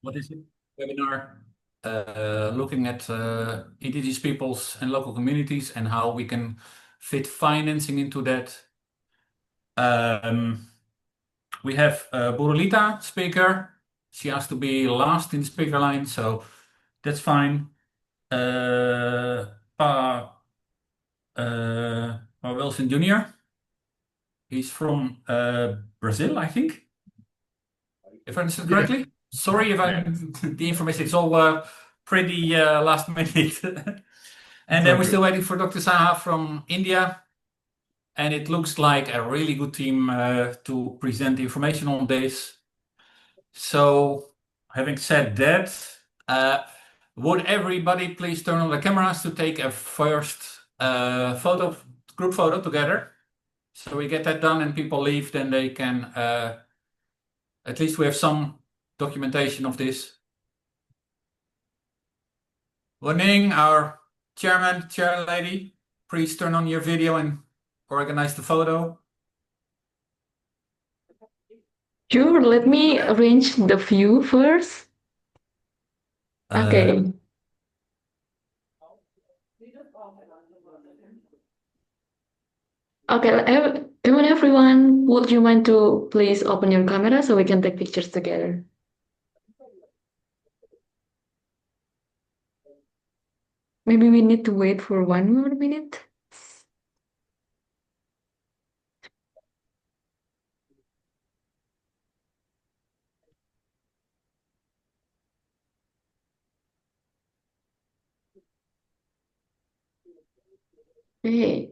What is it? Webinar looking at indigenous peoples and local communities and how we can fit financing into that. Um, we have Burulita speaker. She has to be last in the speaker line, so that's fine. Pa Wilson Jr. He's from Brazil, I think, if I understand Yeah, correctly. Sorry if I the information is all pretty last minute. And it's then all we're good. still waiting for Dr. Saha from India. And it looks like a really good team to present the information on this. So, having said that, uh, would everybody please turn on the cameras to take a first group photo together? So we get that done and people leave, then they can, at least we have some documentation of this. Ning, our chair lady, please turn on your video and organize the photo. Sure, let me arrange the view first. Okay. Okay, come on everyone. Would you mind to please open your camera so we can take pictures together? Maybe we need to wait for 1 more minute. Okay.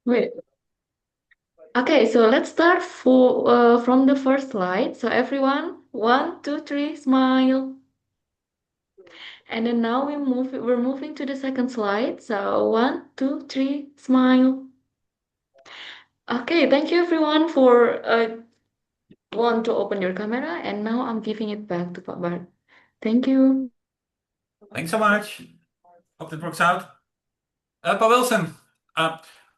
Wait. Okay, so let's start from the first slide. So everyone, 1, 2, 3, smile. And then now we're moving to the second slide. So 1, 2, 3, smile. Okay, thank you everyone for want to open your camera. And now I'm giving it back to Pak Bart. Thank you. Thanks so much. Hope that works out. Pa Wilson,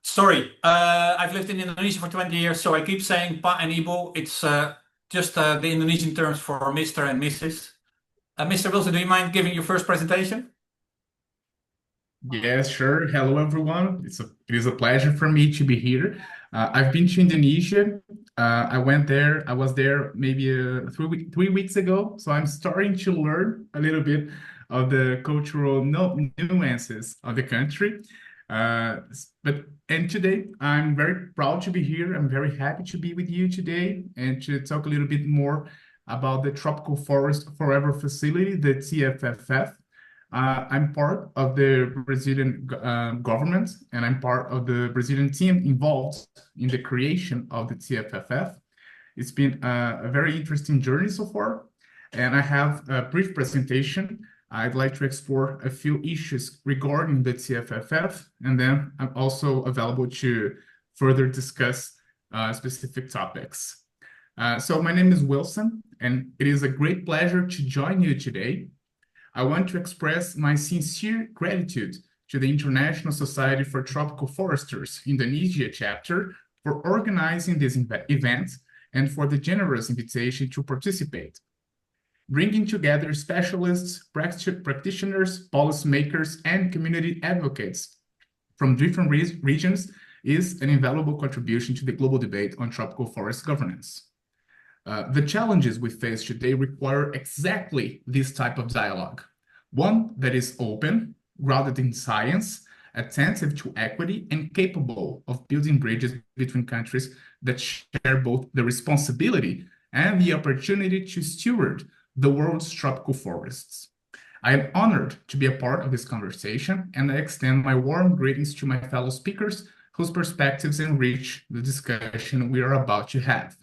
sorry, I've lived in Indonesia for 20 years, so I keep saying Pa and Ibu. It's just the Indonesian terms for Mr. and Mrs. Mr. Wilson, do you mind giving your first presentation? Yes, sure. Hello, everyone. It is a pleasure for me to be here. I've been to Indonesia. I went there. I was there maybe 3 weeks ago. So I'm starting to learn a little bit of the cultural nuances of the country. And today I'm very proud to be here. I'm very happy to be with you today and to talk a little bit more about the Tropical Forest Forever Facility, the TFFF. I'm part of the Brazilian government, and I'm part of the Brazilian team involved in the creation of the TFFF. It's been a very interesting journey so far, and I have a brief presentation. I'd like to explore a few issues regarding the TFFF, and then I'm also available to further discuss specific topics. So my name is Wilson, and it is a great pleasure to join you today. I want to express my sincere gratitude to the International Society for Tropical Foresters Indonesia chapter for organizing this event and for the generous invitation to participate. Bringing together specialists, practitioners, policymakers, and community advocates from different regions is an invaluable contribution to the global debate on tropical forest governance. The challenges we face today require exactly this type of dialogue, one that is open, grounded in science, attentive to equity, and capable of building bridges between countries that share both the responsibility and the opportunity to steward the world's tropical forests. I am honored to be a part of this conversation, and I extend my warm greetings to my fellow speakers whose perspectives enrich the discussion we are about to have.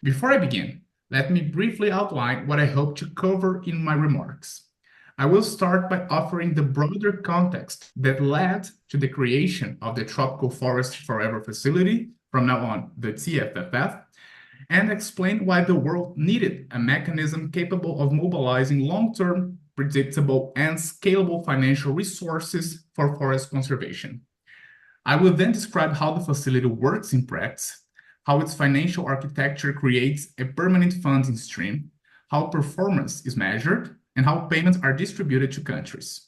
Before I begin, let me briefly outline what I hope to cover in my remarks. I will start by offering the broader context that led to the creation of the Tropical Forest Forever Facility, from now on the TFFF, and explain why the world needed a mechanism capable of mobilizing long-term, predictable, and scalable financial resources for forest conservation. I will then describe how the facility works in practice, how its financial architecture creates a permanent funding stream, how performance is measured, and how payments are distributed to countries.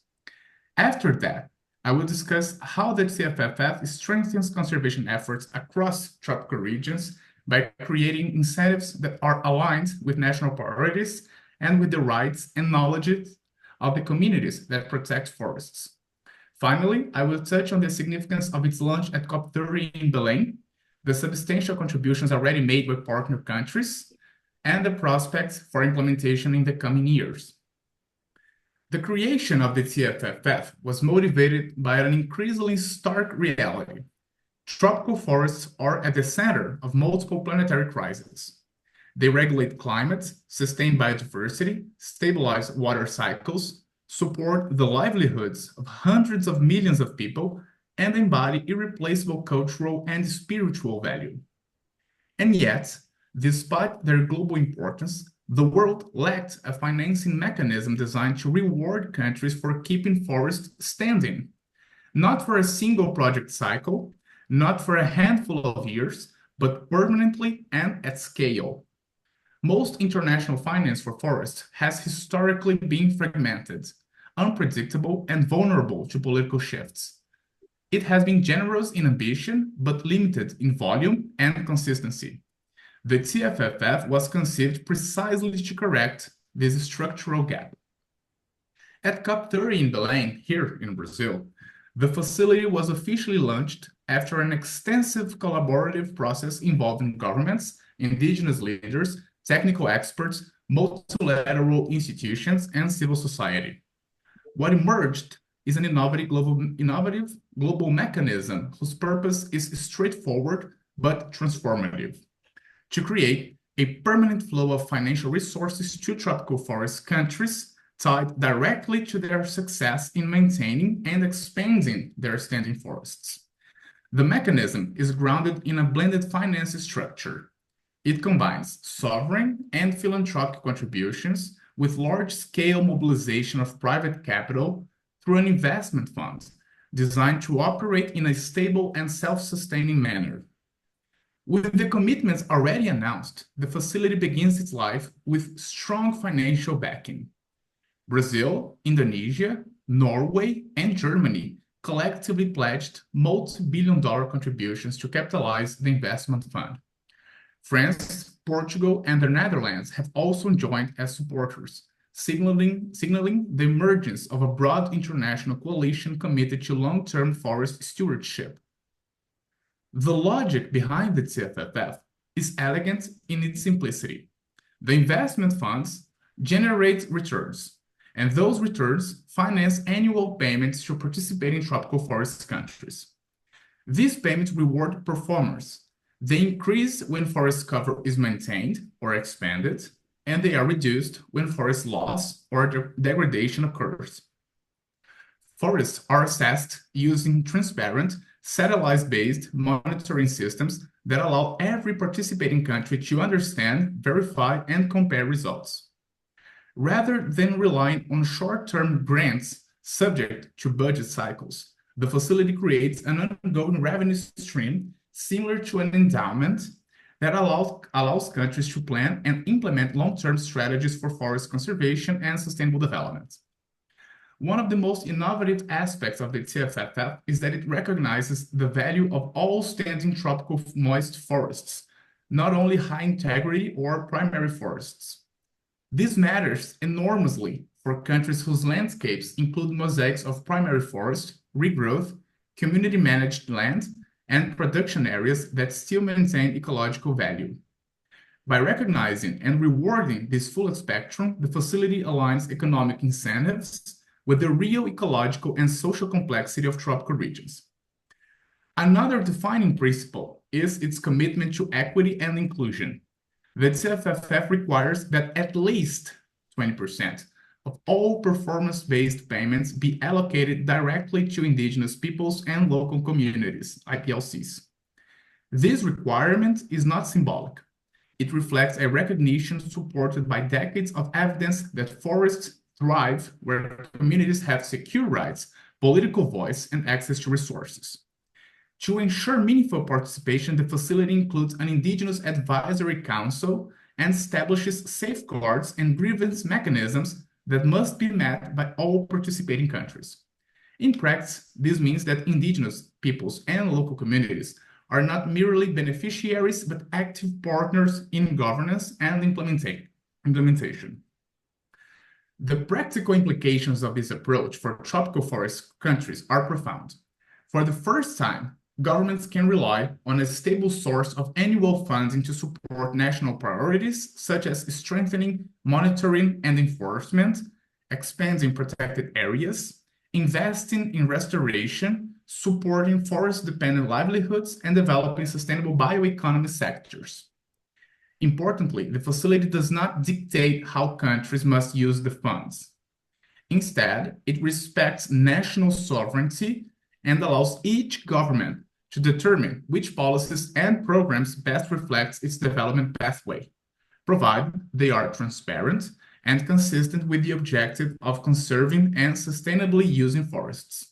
After that, I will discuss how the CFFF strengthens conservation efforts across tropical regions by creating incentives that are aligned with national priorities and with the rights and knowledge of the communities that protect forests. Finally, I will touch on the significance of its launch at COP 30 in Belém, the substantial contributions already made by partner countries, and the prospects for implementation in the coming years. The creation of the CFFF was motivated by an increasingly stark reality. Tropical forests are at the center of multiple planetary crises. They regulate climate, sustain biodiversity, stabilize water cycles, support the livelihoods of hundreds of millions of people, and embody irreplaceable cultural and spiritual value. And yet, despite their global importance, the world lacked a financing mechanism designed to reward countries for keeping forests standing, not for a single project cycle, not for a handful of years, but permanently and at scale. Most international finance for forests has historically been fragmented, unpredictable, and vulnerable to political shifts. It has been generous in ambition, but limited in volume and consistency. The TFFF was conceived precisely to correct this structural gap. At COP 30 in Belém, here in Brazil, the facility was officially launched after an extensive collaborative process involving governments, indigenous leaders, technical experts, multilateral institutions, and civil society. What emerged is an innovative global mechanism whose purpose is straightforward but transformative: to create a permanent flow of financial resources to tropical forest countries tied directly to their success in maintaining and expanding their standing forests. The mechanism is grounded in a blended finance structure. It combines sovereign and philanthropic contributions with large-scale mobilization of private capital through an investment fund designed to operate in a stable and self-sustaining manner. With the commitments already announced, the facility begins its life with strong financial backing. Brazil, Indonesia, Norway, and Germany collectively pledged multi-billion-dollar contributions to capitalize the investment fund. France, Portugal, and the Netherlands have also joined as supporters, signaling the emergence of a broad international coalition committed to long-term forest stewardship. The logic behind the CFFF is elegant in its simplicity. The investment funds generate returns, and those returns finance annual payments to participating tropical forest countries. These payments reward performers. They increase when forest cover is maintained or expanded, and they are reduced when forest loss or degradation occurs. Forests are assessed using transparent, satellite-based monitoring systems that allow every participating country to understand, verify, and compare results. Rather than relying on short-term grants subject to budget cycles, the facility creates an ongoing revenue stream similar to an endowment that allows countries to plan and implement long-term strategies for forest conservation and sustainable development. One of the most innovative aspects of the TFFF is that it recognizes the value of all standing tropical moist forests, not only high integrity or primary forests. This matters enormously for countries whose landscapes include mosaics of primary forest, regrowth, community-managed land, and production areas that still maintain ecological value. By recognizing and rewarding this full spectrum, the facility aligns economic incentives with the real ecological and social complexity of tropical regions. Another defining principle is its commitment to equity and inclusion. The CFFF requires that at least 20% of all performance-based payments be allocated directly to indigenous peoples and local communities, IPLCs. This requirement is not symbolic. It reflects a recognition supported by decades of evidence that forests thrive where communities have secure rights, political voice, and access to resources. To ensure meaningful participation, the facility includes an Indigenous Advisory Council and establishes safeguards and grievance mechanisms that must be met by all participating countries. In practice, this means that indigenous peoples and local communities are not merely beneficiaries, but active partners in governance and implementation. The practical implications of this approach for tropical forest countries are profound. For the first time, governments can rely on a stable source of annual funding to support national priorities, such as strengthening monitoring and enforcement, expanding protected areas, investing in restoration, supporting forest-dependent livelihoods, and developing sustainable bioeconomy sectors. Importantly, the facility does not dictate how countries must use the funds. Instead, it respects national sovereignty and allows each government to determine which policies and programs best reflect its development pathway, provided they are transparent and consistent with the objective of conserving and sustainably using forests.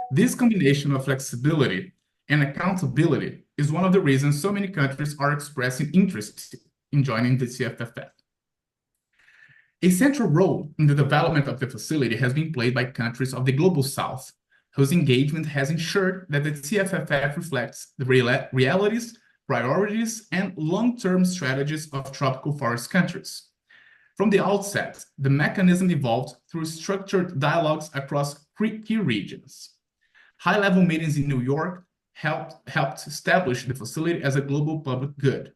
This combination of flexibility and accountability is one of the reasons so many countries are expressing interest in joining the CFFF. A central role in the development of the facility has been played by countries of the Global South, whose engagement has ensured that the CFFF reflects the realities, priorities, and long-term strategies of tropical forest countries. From the outset, the mechanism evolved through structured dialogues across key regions. High-level meetings in New York helped establish the facility as a global public good.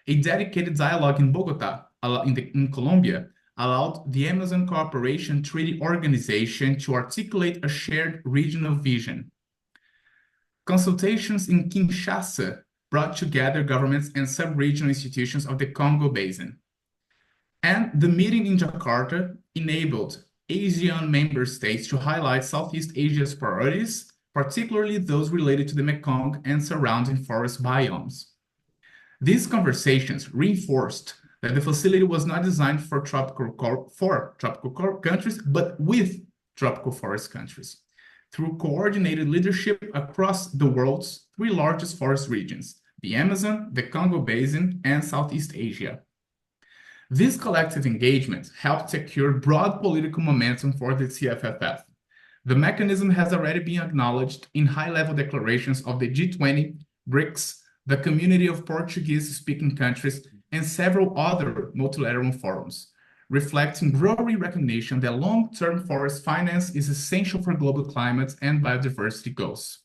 A dedicated dialogue in Bogota, in Colombia, allowed the Amazon Cooperation Treaty Organization to articulate a shared regional vision. Consultations in Kinshasa brought together governments and sub-regional institutions of the Congo Basin. And the meeting in Jakarta enabled ASEAN member states to highlight Southeast Asia's priorities, particularly those related to the Mekong and surrounding forest biomes. These conversations reinforced that the facility was not designed for tropical countries, but with tropical forest countries, through coordinated leadership across the world's three largest forest regions, the Amazon, the Congo Basin, and Southeast Asia. This collective engagement helped secure broad political momentum for the CFFF. The mechanism has already been acknowledged in high-level declarations of the G20, BRICS, the Community of Portuguese-Speaking Countries, and several other multilateral forums, reflecting growing recognition that long-term forest finance is essential for global climate and biodiversity goals.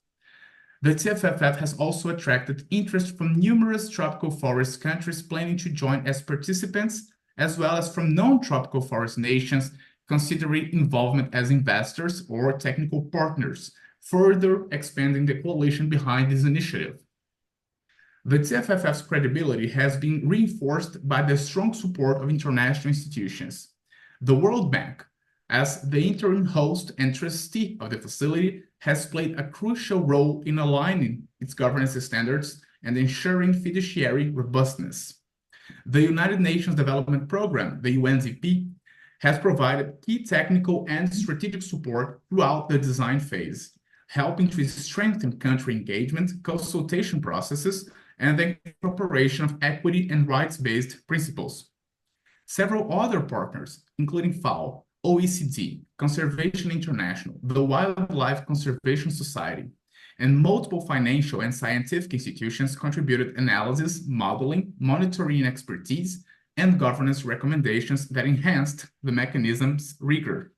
The CFFF has also attracted interest from numerous tropical forest countries planning to join as participants, as well as from non-tropical forest nations considering involvement as investors or technical partners, further expanding the coalition behind this initiative. The CFFF's credibility has been reinforced by the strong support of international institutions. The World Bank, as the interim host and trustee of the facility, has played a crucial role in aligning its governance standards and ensuring fiduciary robustness. The United Nations Development Programme, the UNDP, has provided key technical and strategic support throughout the design phase, helping to strengthen country engagement, consultation processes, and the incorporation of equity and rights-based principles. Several other partners, including FAO, OECD, Conservation International, the Wildlife Conservation Society, and multiple financial and scientific institutions contributed analysis, modeling, monitoring expertise, and governance recommendations that enhanced the mechanism's rigor.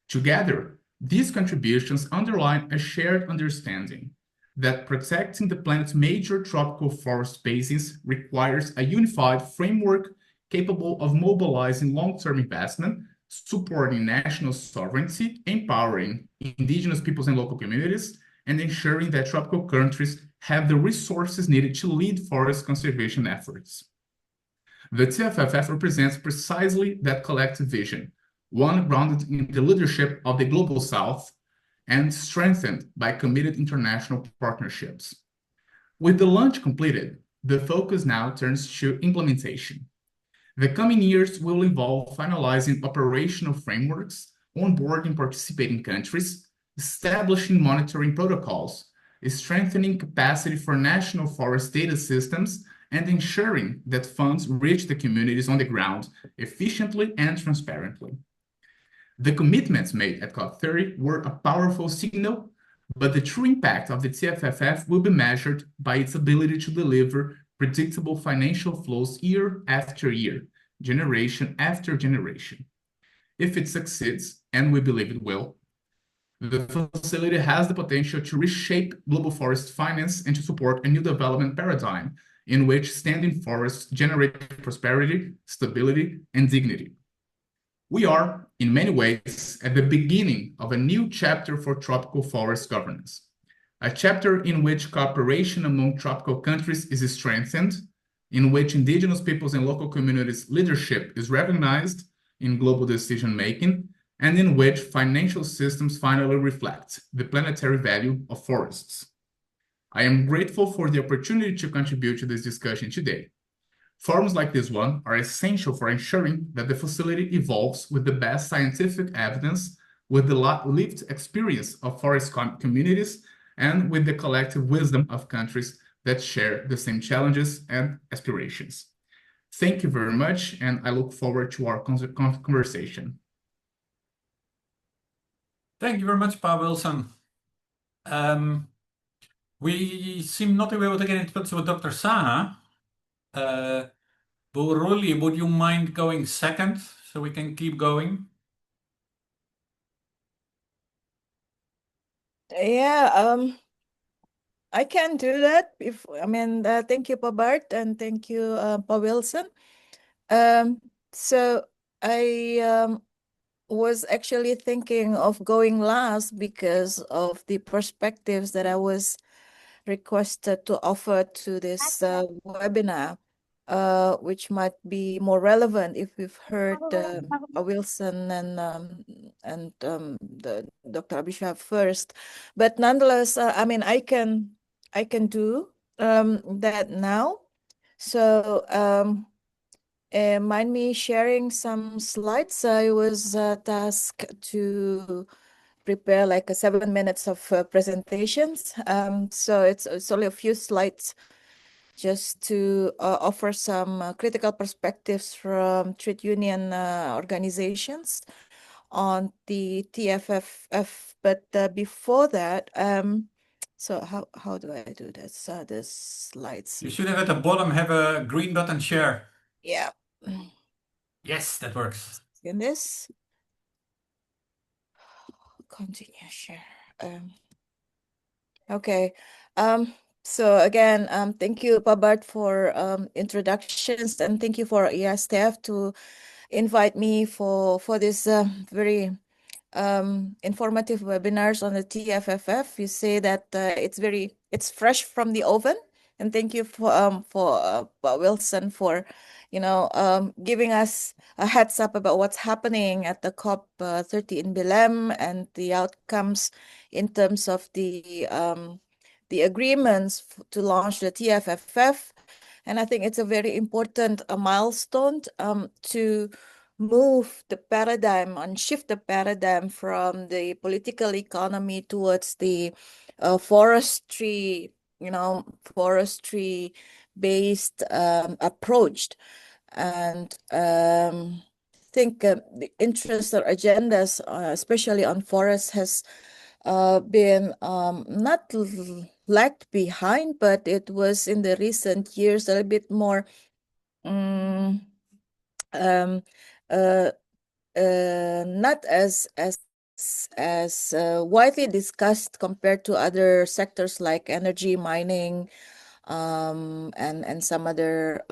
Together, these contributions underline a shared understanding that protecting the planet's major tropical forest basins requires a unified framework capable of mobilizing long-term investment, supporting national sovereignty, empowering indigenous peoples and local communities, and ensuring that tropical countries have the resources needed to lead forest conservation efforts. The TFFF represents precisely that collective vision, one grounded in the leadership of the Global South and strengthened by committed international partnerships. With the launch completed, the focus now turns to implementation. The coming years will involve finalizing operational frameworks, onboarding participating countries, establishing monitoring protocols, strengthening capacity for national forest data systems, and ensuring that funds reach the communities on the ground efficiently and transparently. The commitments made at COP30 were a powerful signal, but the true impact of the TFFF will be measured by its ability to deliver predictable financial flows year after year, generation after generation. If it succeeds, and we believe it will, the facility has the potential to reshape global forest finance and to support a new development paradigm in which standing forests generate prosperity, stability, and dignity. We are, in many ways, at the beginning of a new chapter for tropical forest governance, a chapter in which cooperation among tropical countries is strengthened, in which indigenous peoples and local communities' leadership is recognized in global decision-making, and in which financial systems finally reflect the planetary value of forests. I am grateful for the opportunity to contribute to this discussion today. Forums like this one are essential for ensuring that the facility evolves with the best scientific evidence, with the lived experience of forest communities, and with the collective wisdom of countries that share the same challenges and aspirations. Thank you very much, and I look forward to our conversation. Thank you very much, Pa Wilson. We seem not to be able to get in touch with Dr. Saha. Buruli, would you mind going second so we can keep going? Yeah, I can do that. Thank you, Pa Bart, and thank you, Pa Wilson. So I was actually thinking of going last because of the perspectives that I was requested to offer to this webinar, which might be more relevant if we've heard Pa Wilson and the Dr. Abhishek first. But nonetheless, I can do that now. So mind me sharing some slides. I was tasked to prepare like 7 minutes of presentations. So it's only a few slides just to offer some critical perspectives from trade union organizations on the TFFF. But before that, so how do I do this? This slides. You should have at the bottom have a green button share. Yeah. Yes, that works. In this. Continue share. Okay. So again, thank you, Pa Bart, for introductions, and thank you for staff to invite me for this very informative webinars on the TFFF. You say that it's fresh from the oven, and thank you for Pa Wilson for giving us a heads up about what's happening at the COP 30 in Belém and the outcomes in terms of the agreements to launch the TFFF. And I think it's a very important milestone to move the paradigm and shift the paradigm from the political economy towards the forestry based approach. And I think the interest or agendas, especially on forests, has been not lagged behind, but it was in the recent years a little bit more not as widely discussed compared to other sectors like energy, mining, and some other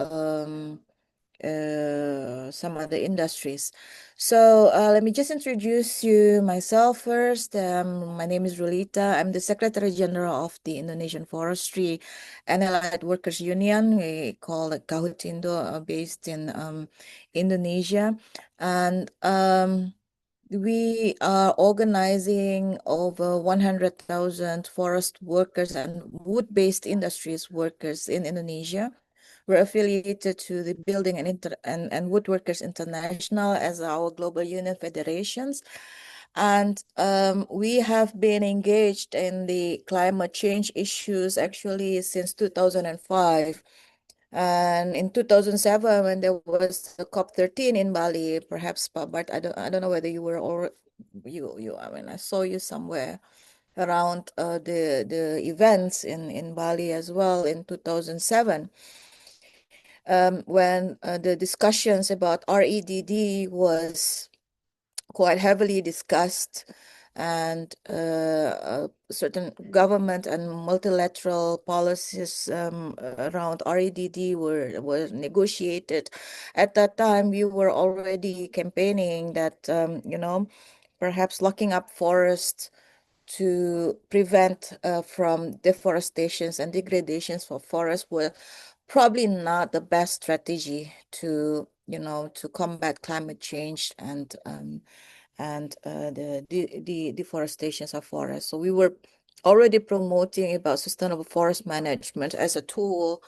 industries. So let me just introduce you myself first. My name is Rolita. I'm the Secretary General of the Indonesian Forestry and Allied Workers Union. We call it Kahutindo, based in Indonesia. And we are organizing over 100,000 forest workers and wood-based industries workers in Indonesia. We're affiliated to the Building and Woodworkers International as our global union federations. And we have been engaged in the climate change issues actually since 2005. And in 2007, when there was the COP13 in Bali, perhaps, but I don't know whether you were, or I mean, I saw you somewhere around the events in Bali as well in 2007, when the discussions about REDD was quite heavily discussed, and certain government and multilateral policies around REDD were negotiated. At that time, we were already campaigning that perhaps locking up forests to prevent from deforestations and degradations for forests were probably not the best strategy to combat climate change and the deforestations of forests. So we were already promoting about sustainable forest management as a tool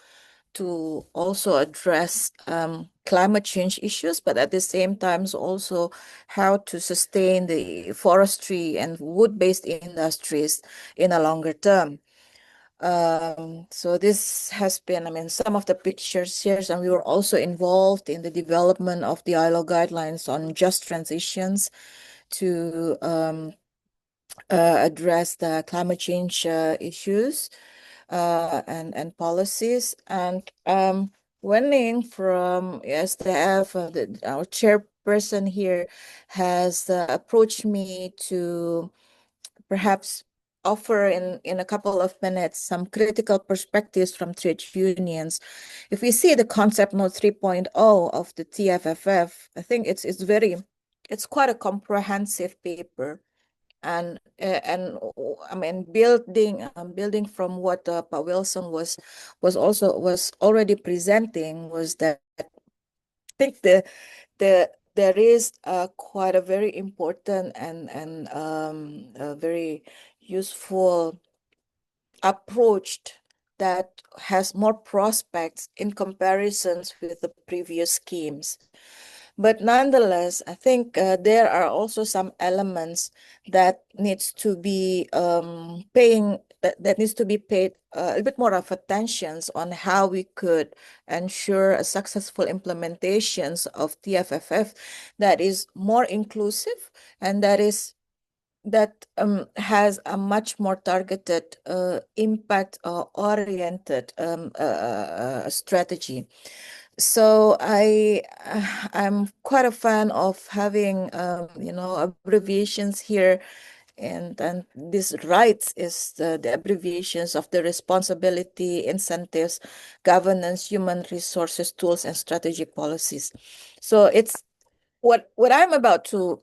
to also address climate change issues, but at the same time also how to sustain the forestry and wood-based industries in a longer term. So this has been, I mean, some of the pictures here, and we were also involved in the development of the ILO guidelines on just transitions to address the climate change issues and policies. And Wenning from SDF, our chairperson here, has approached me to perhaps offer in a couple of minutes some critical perspectives from trade unions. If we see the concept note 3.0 of the TFFF, I think it's quite a comprehensive paper. And I mean, building from what Pa Wilson was already presenting, was that I think there is quite a very important and a very useful approach that has more prospects in comparisons with the previous schemes. But nonetheless, I think there are also some elements that needs to be that needs to be paid a bit more of attention on how we could ensure a successful implementations of TFFF that is more inclusive and that has a much more targeted impact oriented strategy. So I'm quite a fan of having abbreviations here, and this rights is the abbreviations of the responsibility, incentives, governance, human resources, tools, and strategic policies. So it's what I'm about to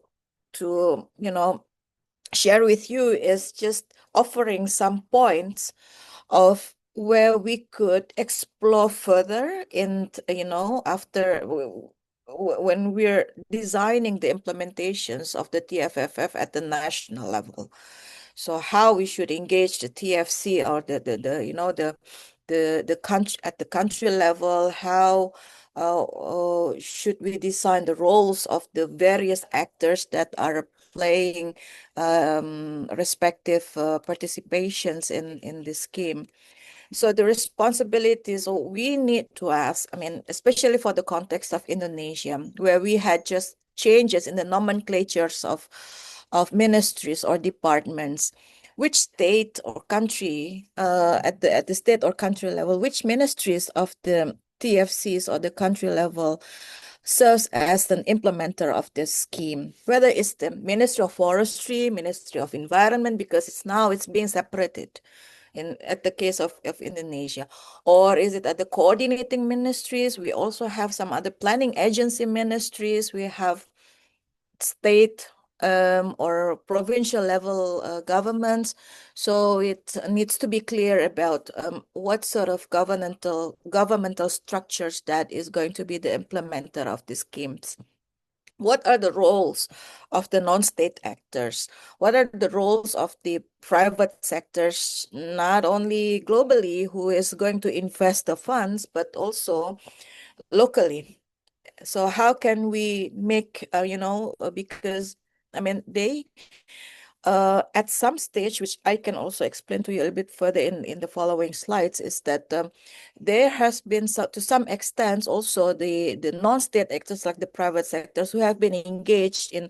share with you is just offering some points of where we could explore further in, after when we're designing the implementations of the TFFF at the national level. So how we should engage the TFC or the country at the country level, how should we design the roles of the various actors that are playing respective participations in this scheme. So the responsibilities we need to ask, I mean, especially for the context of Indonesia, where we had just changes in the nomenclatures of ministries or departments, which state or country at the state or country level, which ministries of the TFCs or the country level serves as an implementer of this scheme, whether it's the Ministry of Forestry, Ministry of Environment, because it's being separated at the case of Indonesia, or is it at the coordinating ministries? We also have some other planning agency ministries. We have state or provincial level governments. So it needs to be clear about what sort of governmental structures that is going to be the implementer of the schemes. What are the roles of the non-state actors? What are the roles of the private sectors, not only globally, who is going to invest the funds, but also locally? So how can we make, because I mean, they at some stage, which I can also explain to you a little bit further in the following slides, is that there has been, to some extent, also the non-state actors like the private sectors who have been engaged in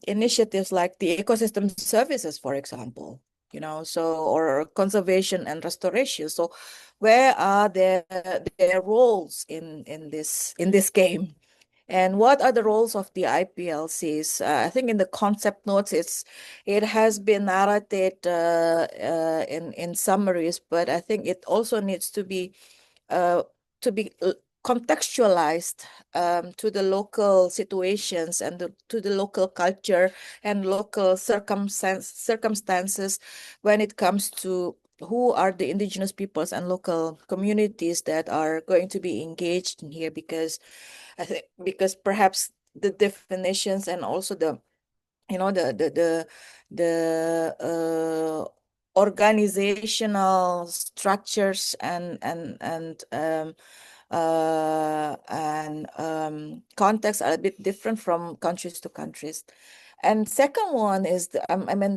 initiatives like the ecosystem services, for example, or conservation and restoration. So where are their roles in this game? And what are the roles of the IPLCs? I think in the concept notes, it has been narrated in summaries, but I think it also needs to be uh, contextualized to the local situations and to the local culture and local circumstances when it comes to who are the indigenous peoples and local communities that are going to be engaged in here, because I think perhaps the definitions and also the organizational structures and context are a bit different from countries to countries. And second one is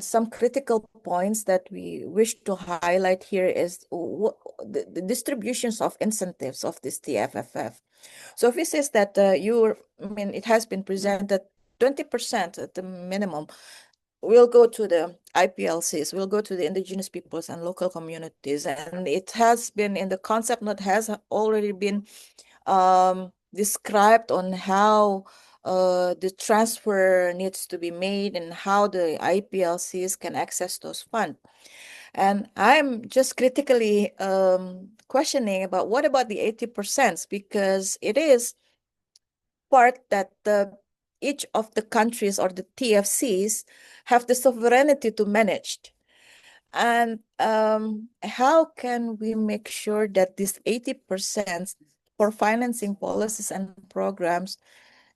some critical points that we wish to highlight here is the distributions of incentives of this TFFF. So if it says that it has been presented 20% at the minimum will go to the IPLCs, will go to the indigenous peoples and local communities. And it has been in the concept note has already been described on how the transfer needs to be made and how the IPLCs can access those funds. And I'm just critically questioning about what about the 80%, because it is part that each of the countries or the TFCs have the sovereignty to manage. And how can we make sure that this 80% for financing policies and programs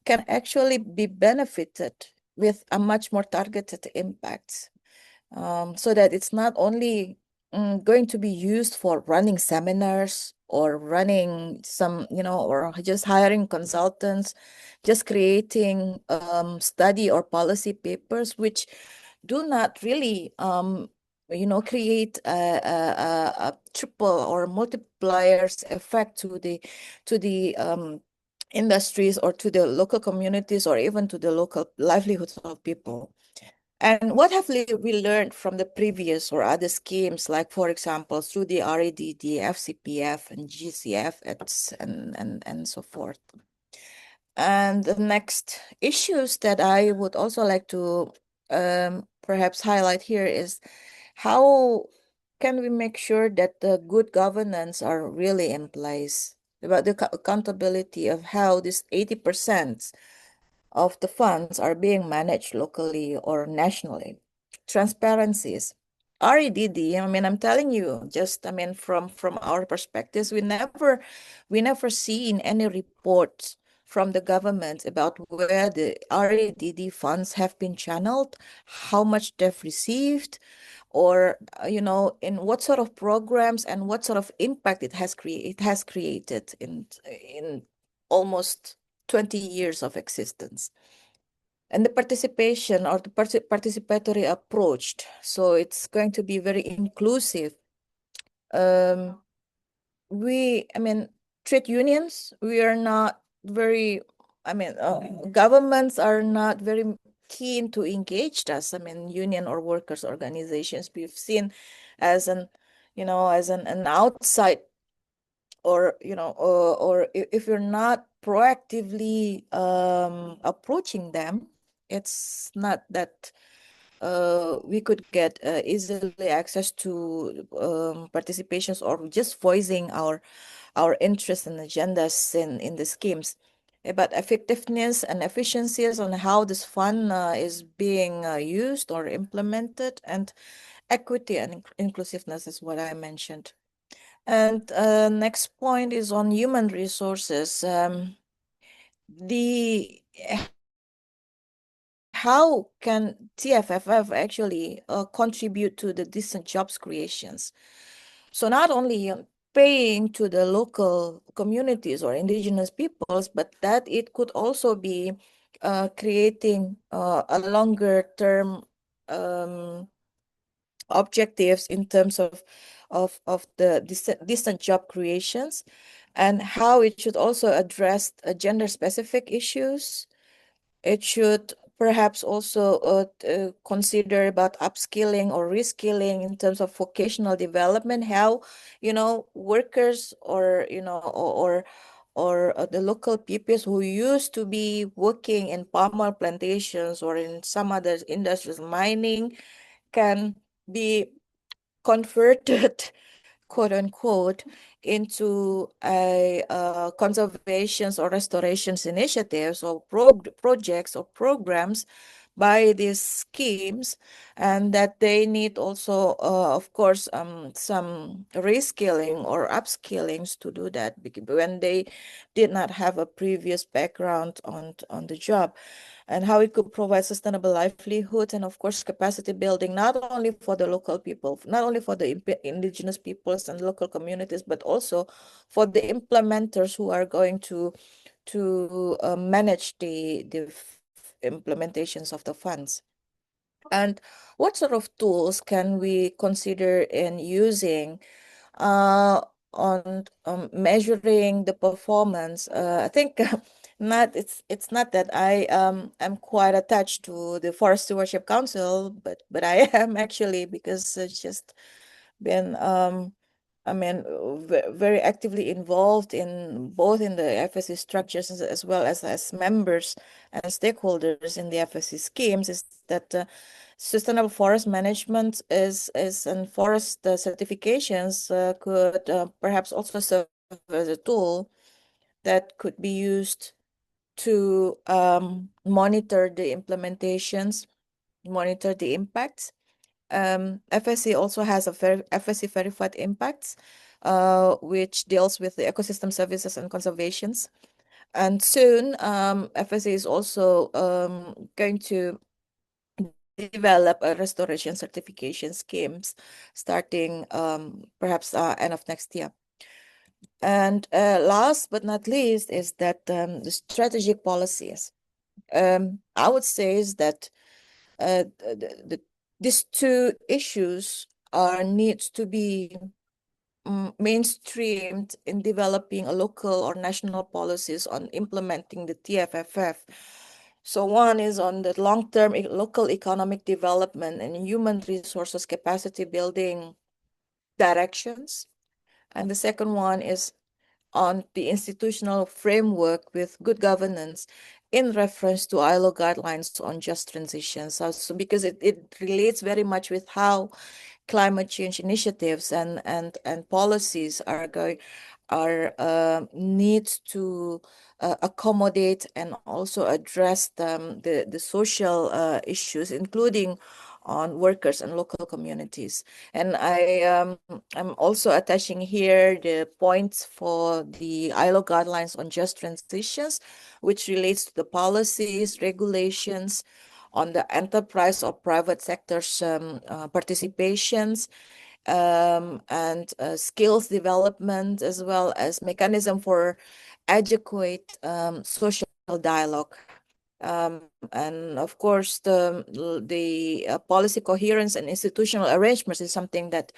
can actually be benefited with a much more targeted impact, so that it's not only going to be used for running seminars or running some, or just hiring consultants, just creating study or policy papers, which do not really create a triple or multipliers effect to the industries or to the local communities or even to the local livelihoods of people. And what have we learned from the previous or other schemes, like, for example, through the REDD, FCPF, and GCF, and so forth? And the next issues that I would also like to perhaps highlight here is how can we make sure that the good governance are really in place, about the accountability of how this 80% of the funds are being managed locally or nationally. Transparencies. REDD, I'm telling you, just, from our perspectives, we never seen any reports from the government about where the REDD funds have been channeled, how much they've received, or in what sort of programs and what sort of impact it has created in almost 20 years of existence. And the participation or the participatory approach, so it's going to be very inclusive. Trade unions, we are not very, governments are not very keen to engage us. Union or workers organizations, we've seen as an outside, or or if you're not proactively approaching them, it's not that we could get easily access to participations or just voicing our interests and agendas in the schemes. But effectiveness and efficiencies on how this fund is being used or implemented, and equity and inclusiveness is what I mentioned. And next point is on human resources. How can TFFF actually contribute to the decent jobs creations? So not only paying to the local communities or indigenous peoples, but that it could also be creating a longer term objectives in terms of the distant job creations, and how it should also address gender specific issues. It should perhaps also consider about upskilling or reskilling in terms of vocational development, how, workers or, or the local peoples who used to be working in palm oil plantations or in some other industries, mining, can be converted quote unquote into a conservations or restorations initiatives or projects or programs by these schemes, and that they need also of course some reskilling or upskillings to do that, because when they did not have a previous background on the job, and how it could provide sustainable livelihood and of course capacity building, not only for the local people, not only for the indigenous peoples and local communities, but also for the implementers who are going to manage the implementations of the funds. And what sort of tools can we consider in using on measuring the performance? I think not it's not that I am quite attached to the Forest Stewardship Council, but I am actually, because it's just been I mean very actively involved in both in the FSC structures as well as members and stakeholders in the FSC schemes, is that sustainable forest management is and forest certifications could perhaps also serve as a tool that could be used to monitor the implementations, monitor the impacts. FSC also has a FSC verified impacts, which deals with the ecosystem services and conservations. And soon, FSC is also going to develop a restoration certification schemes starting perhaps end of next year. And last but not least is that the strategic policies. I would say is that these two issues needs to be mainstreamed in developing a local or national policies on implementing the TFFF. So one is on the long-term local economic development and human resources capacity building directions. And the second one is on the institutional framework with good governance in reference to ILO guidelines on just transition. So because it relates very much with how climate change initiatives and policies needs to accommodate and also address the social issues, including on workers and local communities. And I'm also attaching here the points for the ILO guidelines on just transitions, which relates to the policies, regulations on the enterprise or private sector's participations, and skills development, as well as mechanism for adequate social dialogue. And of course, the policy coherence and institutional arrangements is something that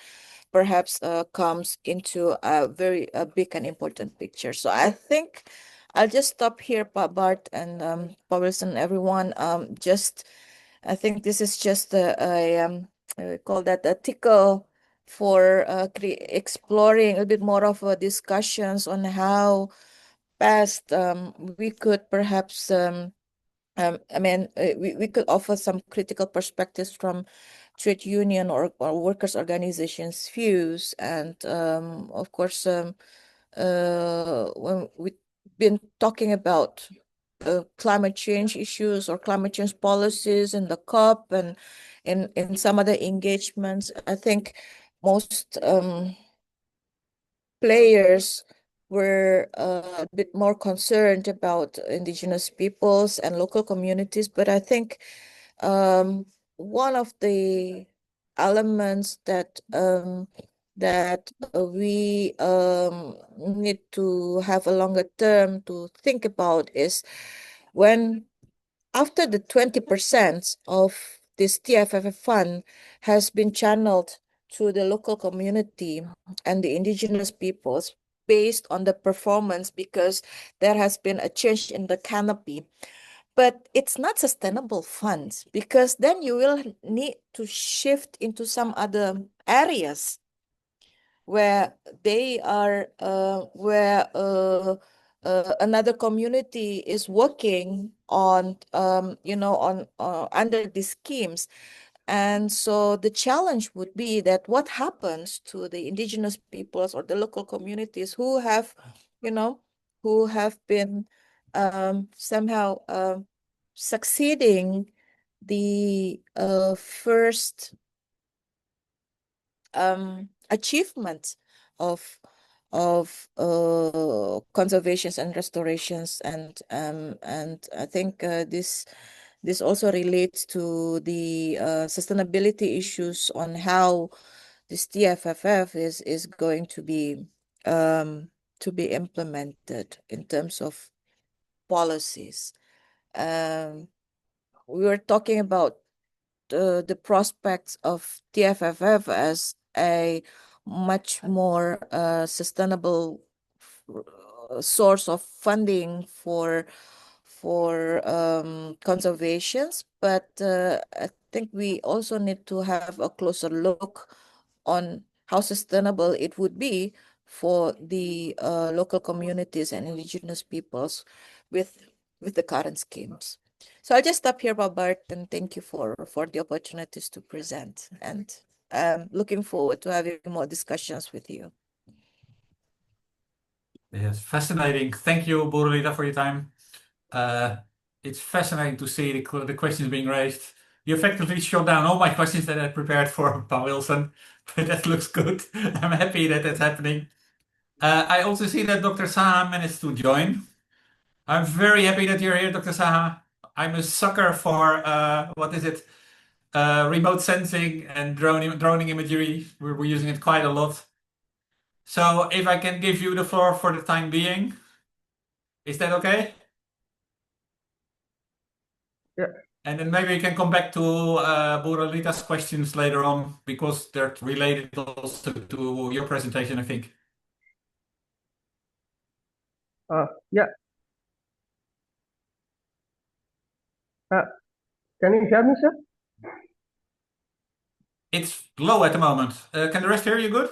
perhaps comes into a very big and important picture. So I think I'll just stop here, Bart and Powers and everyone. I think this is just call that a tickle for exploring a bit more of discussions on how best we could perhaps we could offer some critical perspectives from trade union or workers organizations views, and of course when we've been talking about climate change issues or climate change policies in the COP and in some other engagements, I think most players were a bit more concerned about indigenous peoples and local communities. But I think one of the elements that we need to have a longer term to think about is when after the 20% of this TFFF fund has been channeled to the local community and the indigenous peoples based on the performance, because there has been a change in the canopy. But it's not sustainable funds, because then you will need to shift into some other areas where they are where another community is working on on under these schemes. And so the challenge would be that what happens to the indigenous peoples or the local communities who have who have been somehow succeeding the first achievements of conservations and restorations. And I think this also relates to the sustainability issues on how this TFFF is going to be implemented in terms of policies. We were talking about the prospects of TFFF as a much more sustainable source of funding for conservations, but I think we also need to have a closer look on how sustainable it would be for the local communities and indigenous peoples with the current schemes. So I'll just stop here, Robert, and thank you for the opportunities to present, and looking forward to having more discussions with you. Yes, fascinating. Thank you, Borolita, for your time. It's fascinating to see the questions being raised. You effectively shot down all my questions that I prepared for Paul Wilson, but that looks good. I'm happy that that's happening. I also see that Dr. Saha managed to join. I'm very happy that you're here, Dr. Saha. I'm a sucker for, what is it? Remote sensing and droning imagery. We're using it quite a lot. So if I can give you the floor for the time being, is that okay? Yeah. And then maybe we can come back to Borolita's questions later on, because they're related also to your presentation, I think. Yeah. Can you hear me, sir? It's low at the moment. Can the rest hear you good?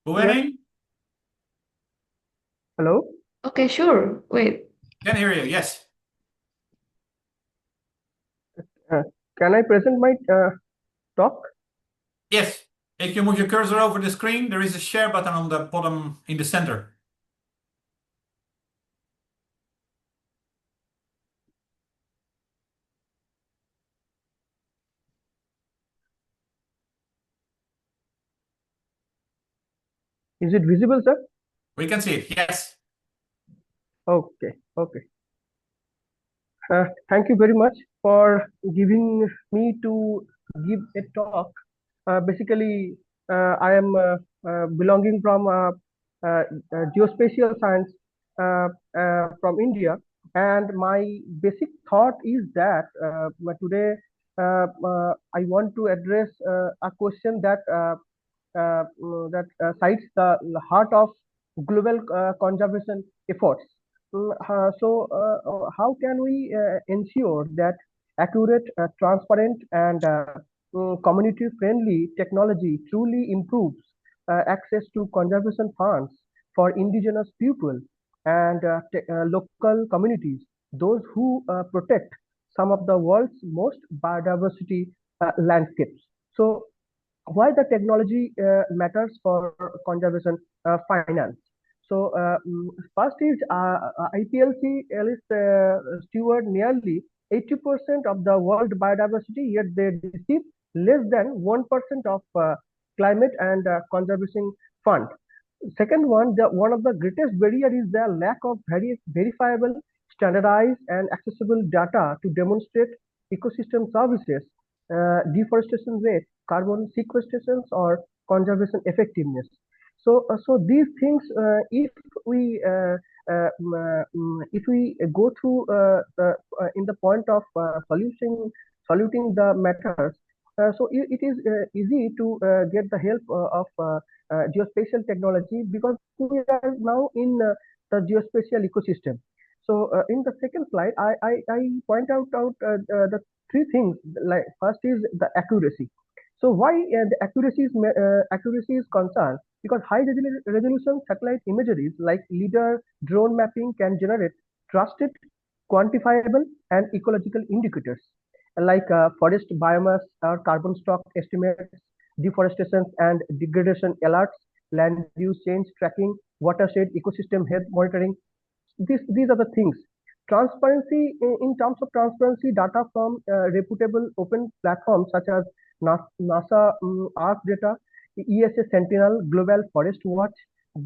Buening? Hello? Okay, sure. Wait. Can hear you, yes. Can I present my talk? Yes. If you move your cursor over the screen, there is a share button on the bottom in the center. Is it visible, sir? We can see it, yes. Okay, okay. Thank you very much for giving me to give a talk. Basically, I am belonging from geospatial science from India, and my basic thought is that today I want to address a question that cites the heart of global conservation efforts. How can we ensure that accurate, transparent, and community-friendly technology truly improves access to conservation funds for indigenous people and local communities, those who protect some of the world's most biodiversity landscapes? So, why the technology matters for conservation finance. So first is IPLC is steward nearly 80% of the world biodiversity, yet they receive less than 1% of climate and conservation fund. Second one, one of the greatest barrier is the lack of verifiable, standardized, and accessible data to demonstrate ecosystem services, deforestation rate, carbon sequestrations, or conservation effectiveness. So these things, if we if we go through in the point of soluting the matters, so it is easy to get the help of geospatial technology, because we are now in the geospatial ecosystem. So in the second slide, I point out the three things. Like, first is the accuracy. So why the accuracy is concerned? Because high resolution satellite imageries like LiDAR drone mapping can generate trusted, quantifiable, and ecological indicators like forest biomass or carbon stock estimates, deforestation and degradation alerts, land use change tracking, watershed ecosystem health monitoring. These are the things. Transparency, in terms of transparency, data from reputable open platforms such as NASA Earth Data, ESA Sentinel, Global Forest Watch,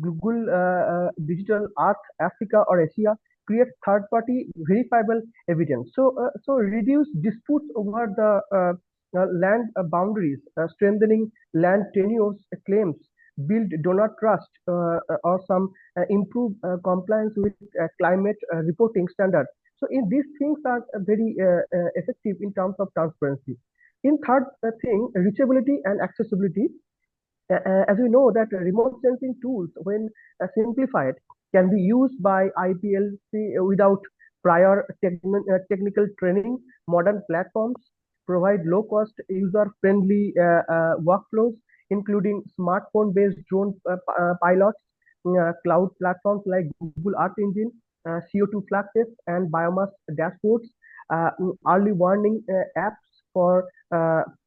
Google Digital Earth Africa or Asia create third-party verifiable evidence. So reduce disputes over the land boundaries, strengthening land tenures claims, build donor trust, or some improve compliance with climate reporting standards. So in these things are very effective in terms of transparency. In third thing, reachability and accessibility. As we know that remote sensing tools, when simplified, can be used by IPLC without prior technical training. Modern platforms provide low-cost, user-friendly workflows, including smartphone-based drone pilots, cloud platforms like Google Earth Engine, CO2 flag tests, and biomass dashboards, early warning apps for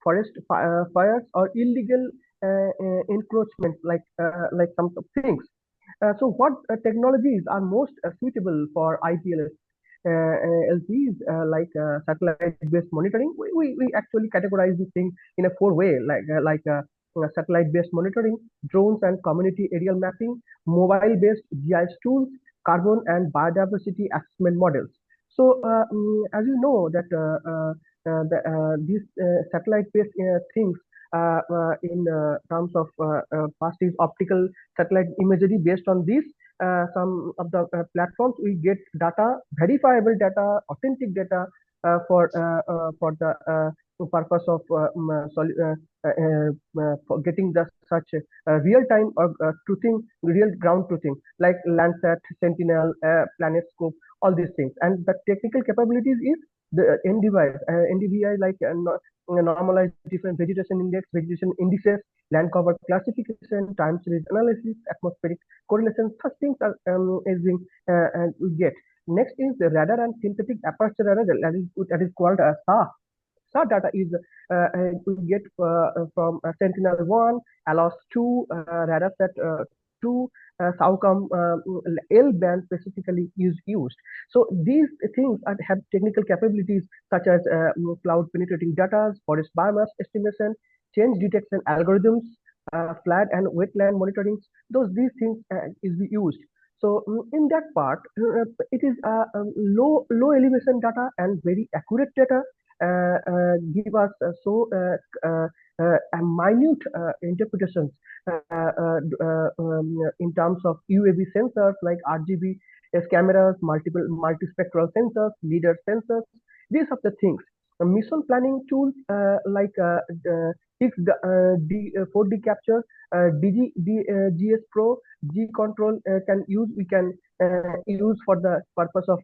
forest fires or illegal encroachment, like some things. So what technologies are most suitable for IPLS? LCs, like satellite-based monitoring. We actually categorize this thing in a four-way, satellite-based monitoring, drones and community aerial mapping, mobile-based GIS tools, carbon and biodiversity assessment models. So as you know that these satellite-based things in terms of past is optical satellite imagery. Based on this, some of the platforms we get data, verifiable data, authentic data for the purpose of for getting the such real-time or truthing, real ground truthing, like Landsat, Sentinel, PlanetScope, all these things. And the technical capabilities is the NDVI, like normalized different vegetation index, vegetation indices, land cover classification, time series analysis, atmospheric correlation. Such things are being and we get. Next is the radar and synthetic aperture radar, that is called SAR. SAR data is we get from Sentinel-1, ALOS-2, RADARSAT-2, SAOCOM L-band specifically is used. So these things have technical capabilities such as cloud penetrating data, forest biomass estimation, change detection algorithms, flood and wetland monitoring. These things is used. So in that part, it is low elevation data and very accurate data. Give us minute interpretations in terms of UAV sensors like RGB cameras, multispectral sensors, LiDAR sensors. These are the things. Mission planning tools like 4D capture, GS Pro, G control we can use for the purpose of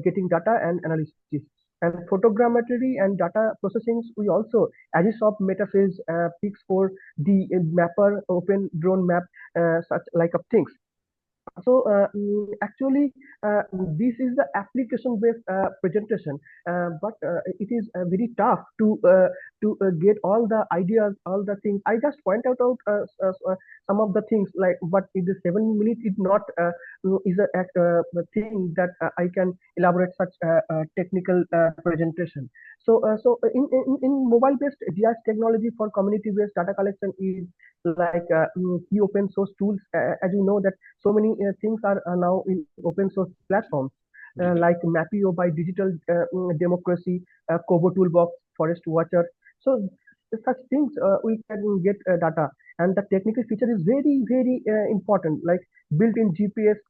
getting data and analysis. And photogrammetry and data processing, we also Agisoft Metaphase, Pix4, the mapper, open drone map, such like of things. So actually, this is the application-based presentation, but it is very tough to get all the ideas, all the things. I just point out some of the things, like, but in the 7 minutes, it not is a thing that I can elaborate such technical presentation. So in mobile-based GIS technology for community-based data collection is like key open source tools. As you know that so many things are now in open source platforms, like Mapio by Digital Democracy, Kobo Toolbox, Forest Watcher. So such things we can get data. and the technical feature is very important, like built-in GPS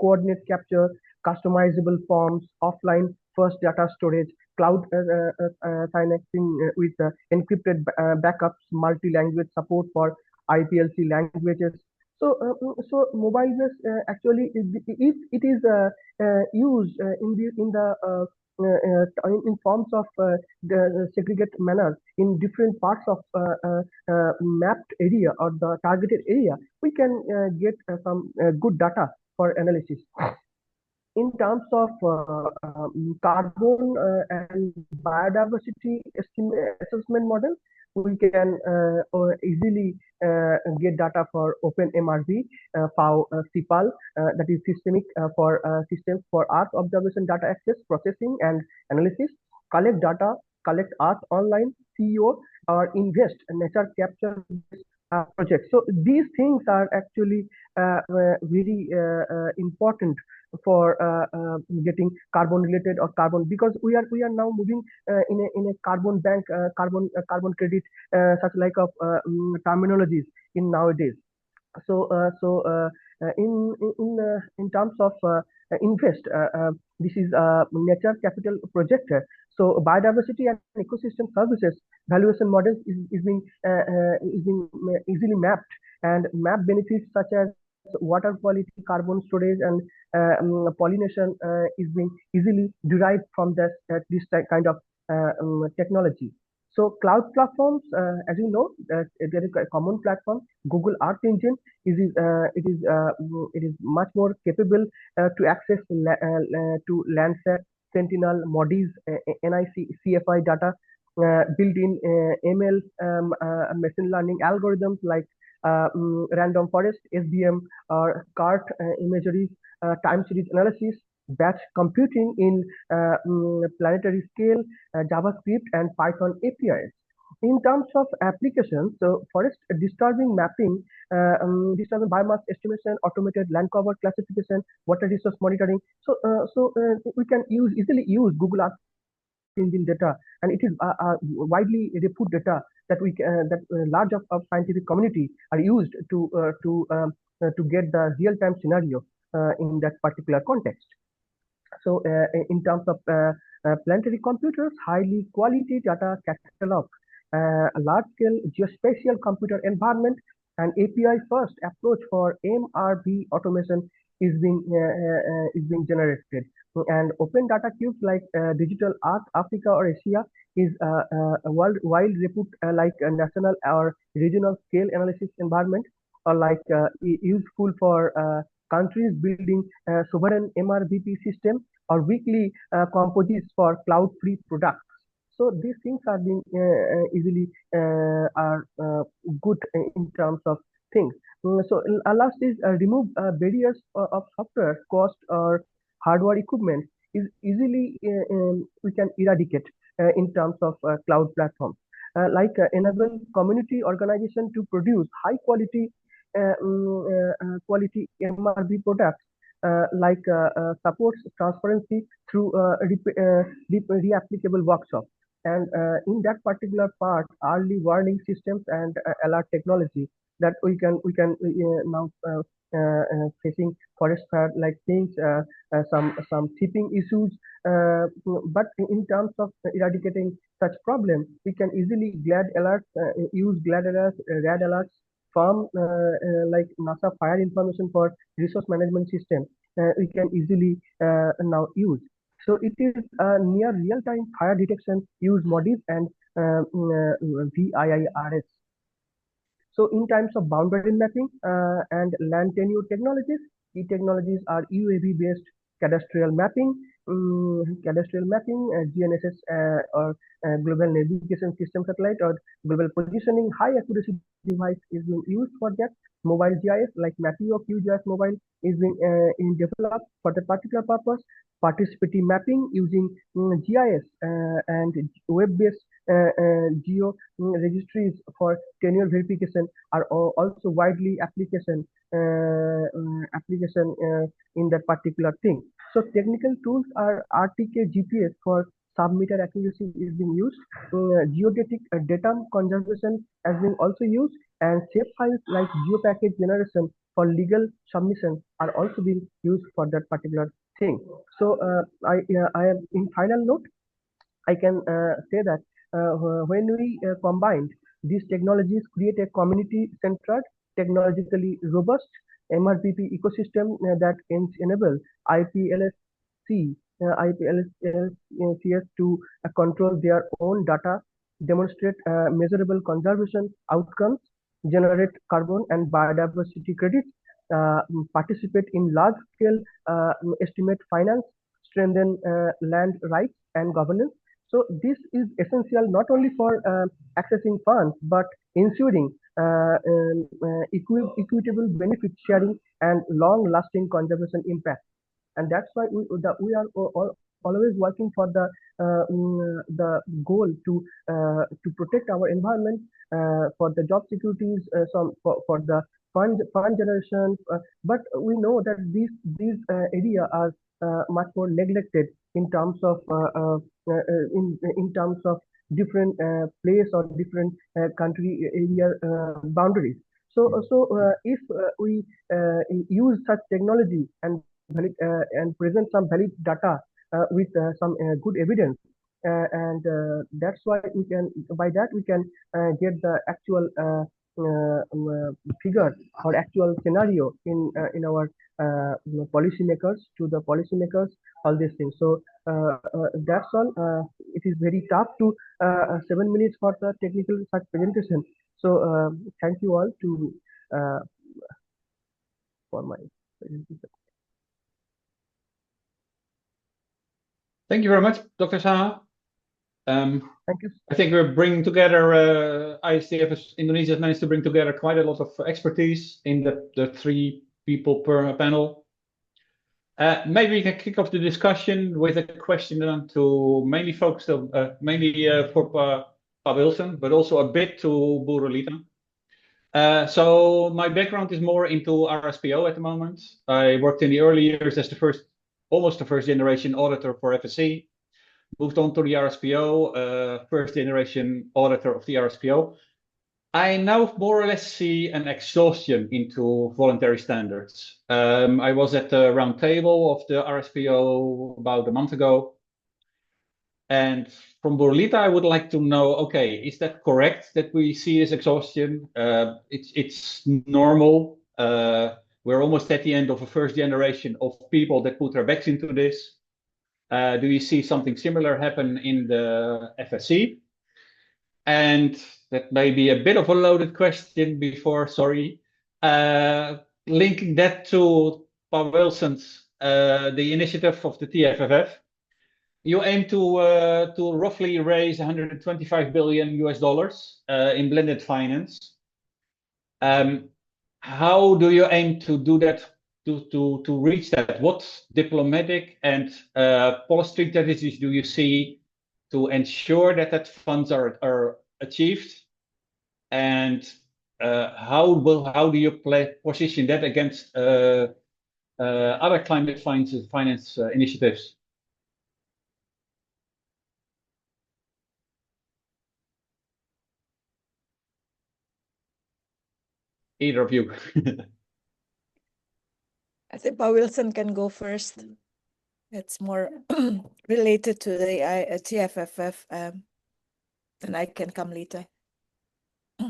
coordinate capture, customizable forms, offline first data storage, cloud synapsing with encrypted backups, multi-language support for IPLC languages. So mobile-based actually, if it is used in forms of the segregate manner in different parts of mapped area or the targeted area, we can get some good data for analysis. In terms of carbon and biodiversity assessment model, we can easily get data for OpenMRV, FAO, CIPAL, that is systemic for systems for Earth observation data access, processing, and analysis, collect data, collect Earth online, CEO, or invest in nature capture projects. So these things are actually very important for getting carbon related or carbon, because we are now moving in a carbon bank, carbon credit, such like of terminologies in nowadays. In terms of invest, this is a nature capital project. So biodiversity and ecosystem services valuation models is being easily mapped, and map benefits such as water quality, carbon storage, and pollination is being easily derived from this kind of technology. So cloud platforms, as you know, there is a common platform. Google Earth Engine it is much more capable to access to Landsat, Sentinel, MODIS, NIC, CFI data, built-in ML machine learning algorithms like random forest, SVM, or CART imagery, time series analysis, batch computing in planetary scale, JavaScript, and Python APIs. In terms of applications, so forest disturbing mapping, disturbing biomass estimation, automated land cover classification, water resource monitoring. We can easily use Google Earth Engine data, and it is widely reputed data that large of scientific community are used to get the real-time scenario in that particular context. So in terms of planetary computers, highly quality data catalog, a large-scale geospatial computer environment, and API-first approach for MRV automation is being generated. And open data cubes like Digital Earth Africa or Asia is a worldwide repute like a national or regional scale analysis environment, or like useful for countries building sovereign MRVP system or weekly composites for cloud-free products. So these things are being easily are good in terms of things. So last is remove barriers of software cost or hardware equipment is easily we can eradicate in terms of cloud platforms. Enable community organization to produce high quality quality MRV products, supports transparency through reapplicable workshops. And in that particular part, early warning systems and alert technology that we can now facing forest fire like things, some tipping issues. But in terms of eradicating such problem, we can easily use GLAD alerts, RAD alerts from like NASA fire information for resource management system. We can easily now use. So it is near real-time fire detection, use MODIS and VIIRS. So in terms of boundary mapping and land tenure technologies, key technologies are UAV-based cadastral mapping, GNSS or global navigation system satellite or global positioning. High accuracy device is being used for that. Mobile GIS like Mapio QGIS mobile is being developed for the particular purpose. Participative mapping using GIS and web-based geo registries for tenure verification are also widely application in that particular thing. So technical tools are RTK GPS for sub-meter accuracy is being used. Geodetic data conservation has been also used. And shape files like geopackage generation for legal submission are also being used for that particular thing. So I am in final note. I can say that when we combined these technologies, create a community-centered, technologically robust MRPP ecosystem that enable IPLCs to control their own data, demonstrate measurable conservation outcomes, generate carbon and biodiversity credits, participate in large-scale estimate finance, strengthen land rights and governance. So this is essential not only for accessing funds, but ensuring equitable benefit sharing and long-lasting conservation impact. And that's why we are always working for the goal to protect our environment, for the job securities, for the fund generation. But we know that these areas are much more neglected in terms of in terms of different place or different country area boundaries. So if we use such technology and and present some valid data with some good evidence, and that's why we can, by that we can get the actual figure or actual scenario in our policymakers, to the policymakers, all these things. So that's all. It is very tough to 7 minutes for the technical such presentation. So thank you all to for my presentation. Thank you very much, Dr. Saha. Thank you. I think we're bringing together, ISTF Indonesia has managed to bring together quite a lot of expertise in the 3 people per panel. Maybe we can kick off the discussion with a question to mainly focus on, for Pa Wilson, but also a bit to Bu Rulita. So my background is more into RSPO at the moment. I worked in the early years as almost the first generation auditor for FSC. Moved on to the RSPO, first generation auditor of the RSPO. I now more or less see an exhaustion into voluntary standards. I was at the round table of the RSPO about a month ago. And from Burlita, I would like to know, okay, is that correct that we see this exhaustion? It's normal. We're almost at the end of a first generation of people that put their backs into this. Do you see something similar happen in the FSC? And that may be a bit of a loaded question before, sorry. Linking that to Pa Wilson's, the initiative of the TFFF, you aim to roughly raise $125 billion in blended finance. How do you aim to do that, to reach that? What diplomatic and policy strategies do you see to ensure that funds are achieved? And how do you position that against other climate finance initiatives? Either of you. I think Pa Wilson can go first. It's more related to the TFFF, and I can come later.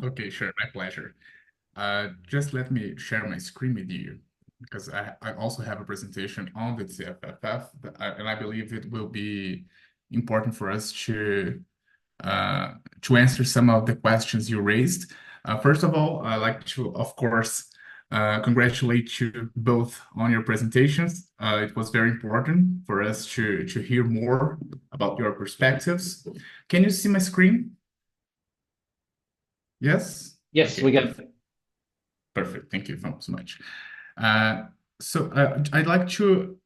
Okay, sure, my pleasure. Just let me share my screen with you, because I also have a presentation on the TFFF, and I believe it will be important for us to answer some of the questions you raised. First of all, I'd like to, of course, congratulate you both on your presentations. It was very important for us to hear more about your perspectives. Can you see my screen? Yes? Yes, okay, we can. Perfect. Thank you so much. So I'd like to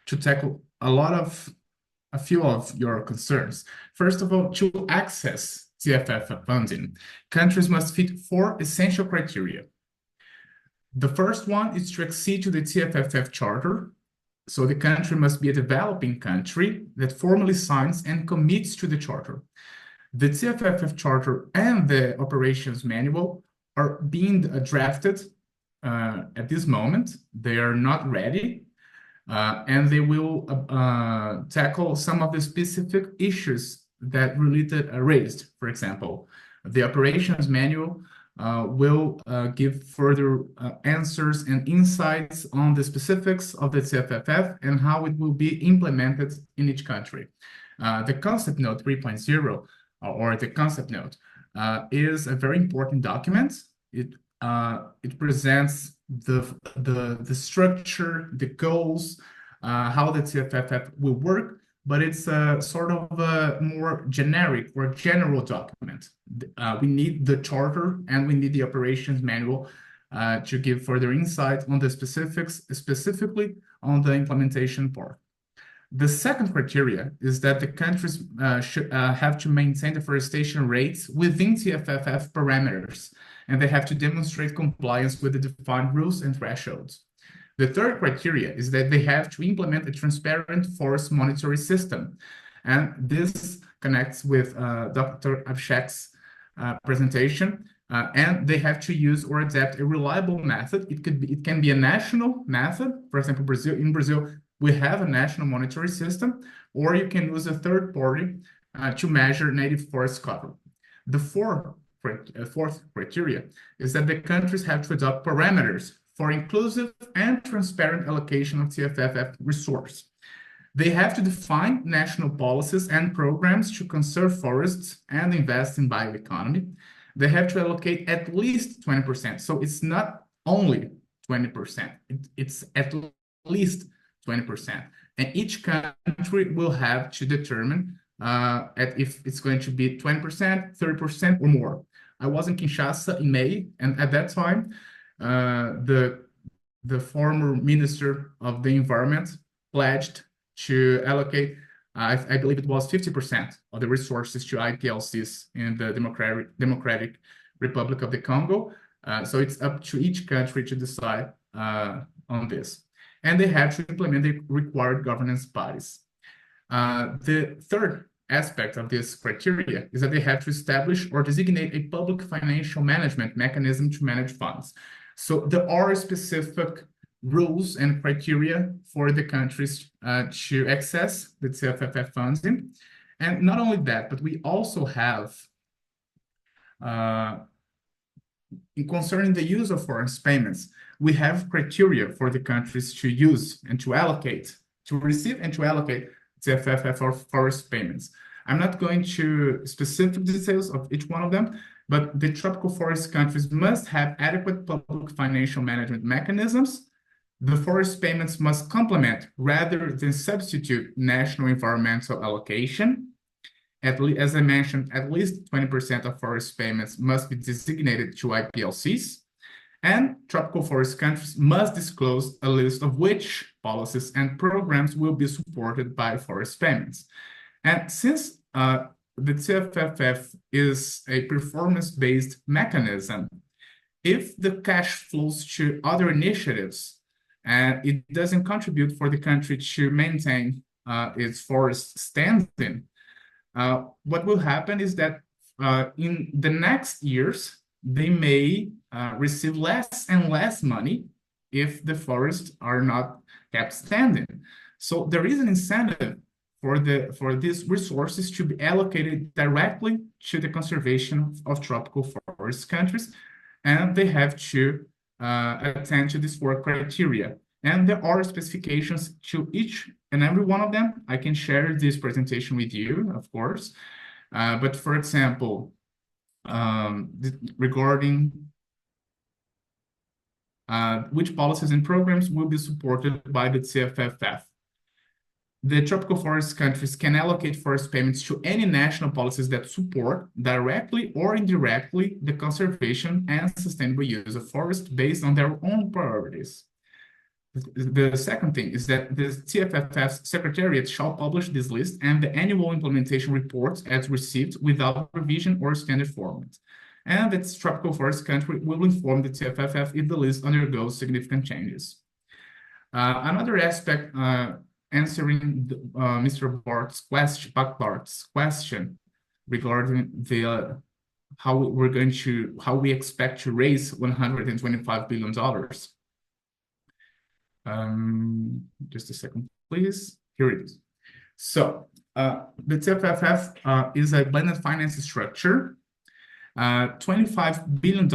tackle a few of your concerns. First of all, to access TFF funding, countries must fit 4 essential criteria. The first one is to accede to the TFFF Charter. So the country must be a developing country that formally signs and commits to the Charter. The CFFF Charter and the Operations Manual are being drafted at this moment. They are not ready, and they will tackle some of the specific issues that raised. For example, the Operations Manual will give further answers and insights on the specifics of the CFFF and how it will be implemented in each country. The Concept Note 3.0, or the Concept Note, is a very important document. It presents the structure, the goals, how the CFFF will work, but it's a sort of a more generic or general document. We need the charter and we need the operations manual to give further insight on the specifics, specifically on the implementation part. The second criteria is that the countries should have to maintain deforestation rates within CFFF parameters, and they have to demonstrate compliance with the defined rules and thresholds. The third criteria is that they have to implement a transparent forest monitoring system. And this connects with Dr. Abhishek's presentation. And they have to use or adapt a reliable method. It can be a national method. For example, in Brazil, we have a national monitoring system, or you can use a third party to measure native forest cover. The fourth criteria is that the countries have to adopt parameters for inclusive and transparent allocation of CFFF resource. They have to define national policies and programs to conserve forests and invest in bioeconomy. They have to allocate at least 20%. So it's not only 20%, it's at least 20%. And each country will have to determine if it's going to be 20%, 30%, or more. I was in Kinshasa in May, and at that time, the former Minister of the Environment pledged to allocate, I believe it was 50% of the resources to IPLCs in the Democratic Republic of the Congo. So it's up to each country to decide on this. And they have to implement the required governance bodies. The third aspect of this criteria is that they have to establish or designate a public financial management mechanism to manage funds. So there are specific rules and criteria for the countries to access the CFFF funding. And not only that, but we also have, concerning the use of forest payments, we have criteria for the countries to use and to allocate, to receive and to allocate CFFF or forest payments. I'm not going to specific details of each one of them, but the tropical forest countries must have adequate public financial management mechanisms. The forest payments must complement rather than substitute national environmental allocation. As I mentioned, at least 20% of forest payments must be designated to IPLCs. And tropical forest countries must disclose a list of which policies and programs will be supported by forest payments. And since the CFFF is a performance-based mechanism, if the cash flows to other initiatives and it doesn't contribute for the country to maintain its forest standing, what will happen is that in the next years, they may receive less and less money if the forests are not kept standing. So there is an incentive for these resources to be allocated directly to the conservation of tropical forest countries, and they have to attend to these four criteria. And there are specifications to each and every one of them. I can share this presentation with you, of course. But for example, regarding which policies and programs will be supported by the CFFF. The tropical forest countries can allocate forest payments to any national policies that support directly or indirectly the conservation and sustainable use of forests based on their own priorities. The second thing is that the CFFF Secretariat shall publish this list and the annual implementation reports as received without revision or standard format. And the tropical forest country will inform the CFFF if the list undergoes significant changes. Another aspect answering Mr. Bart's question regarding the how we expect to raise $125 billion. Just a second, please. Here it is. So the TFFF is a blended finance structure. $25 billion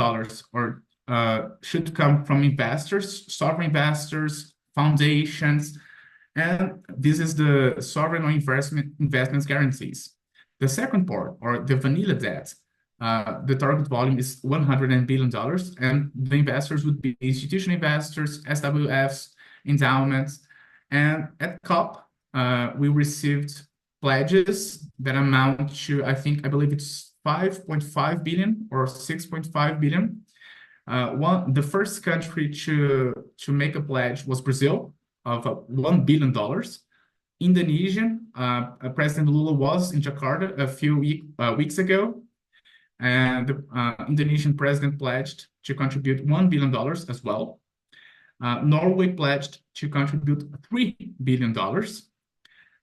should come from investors, sovereign investors, foundations, and this is the sovereign or investments guarantees. The second part, or the vanilla debt, the target volume is $100 billion, and the investors would be institutional investors, SWFs, endowments, and at COP, we received pledges that amount to, I believe it's 5.5 billion or 6.5 billion. The first country to make a pledge was Brazil of $1 billion. Indonesian, President Lula was in Jakarta a few weeks ago, and the Indonesian president pledged to contribute $1 billion as well. Norway pledged to contribute $3 billion,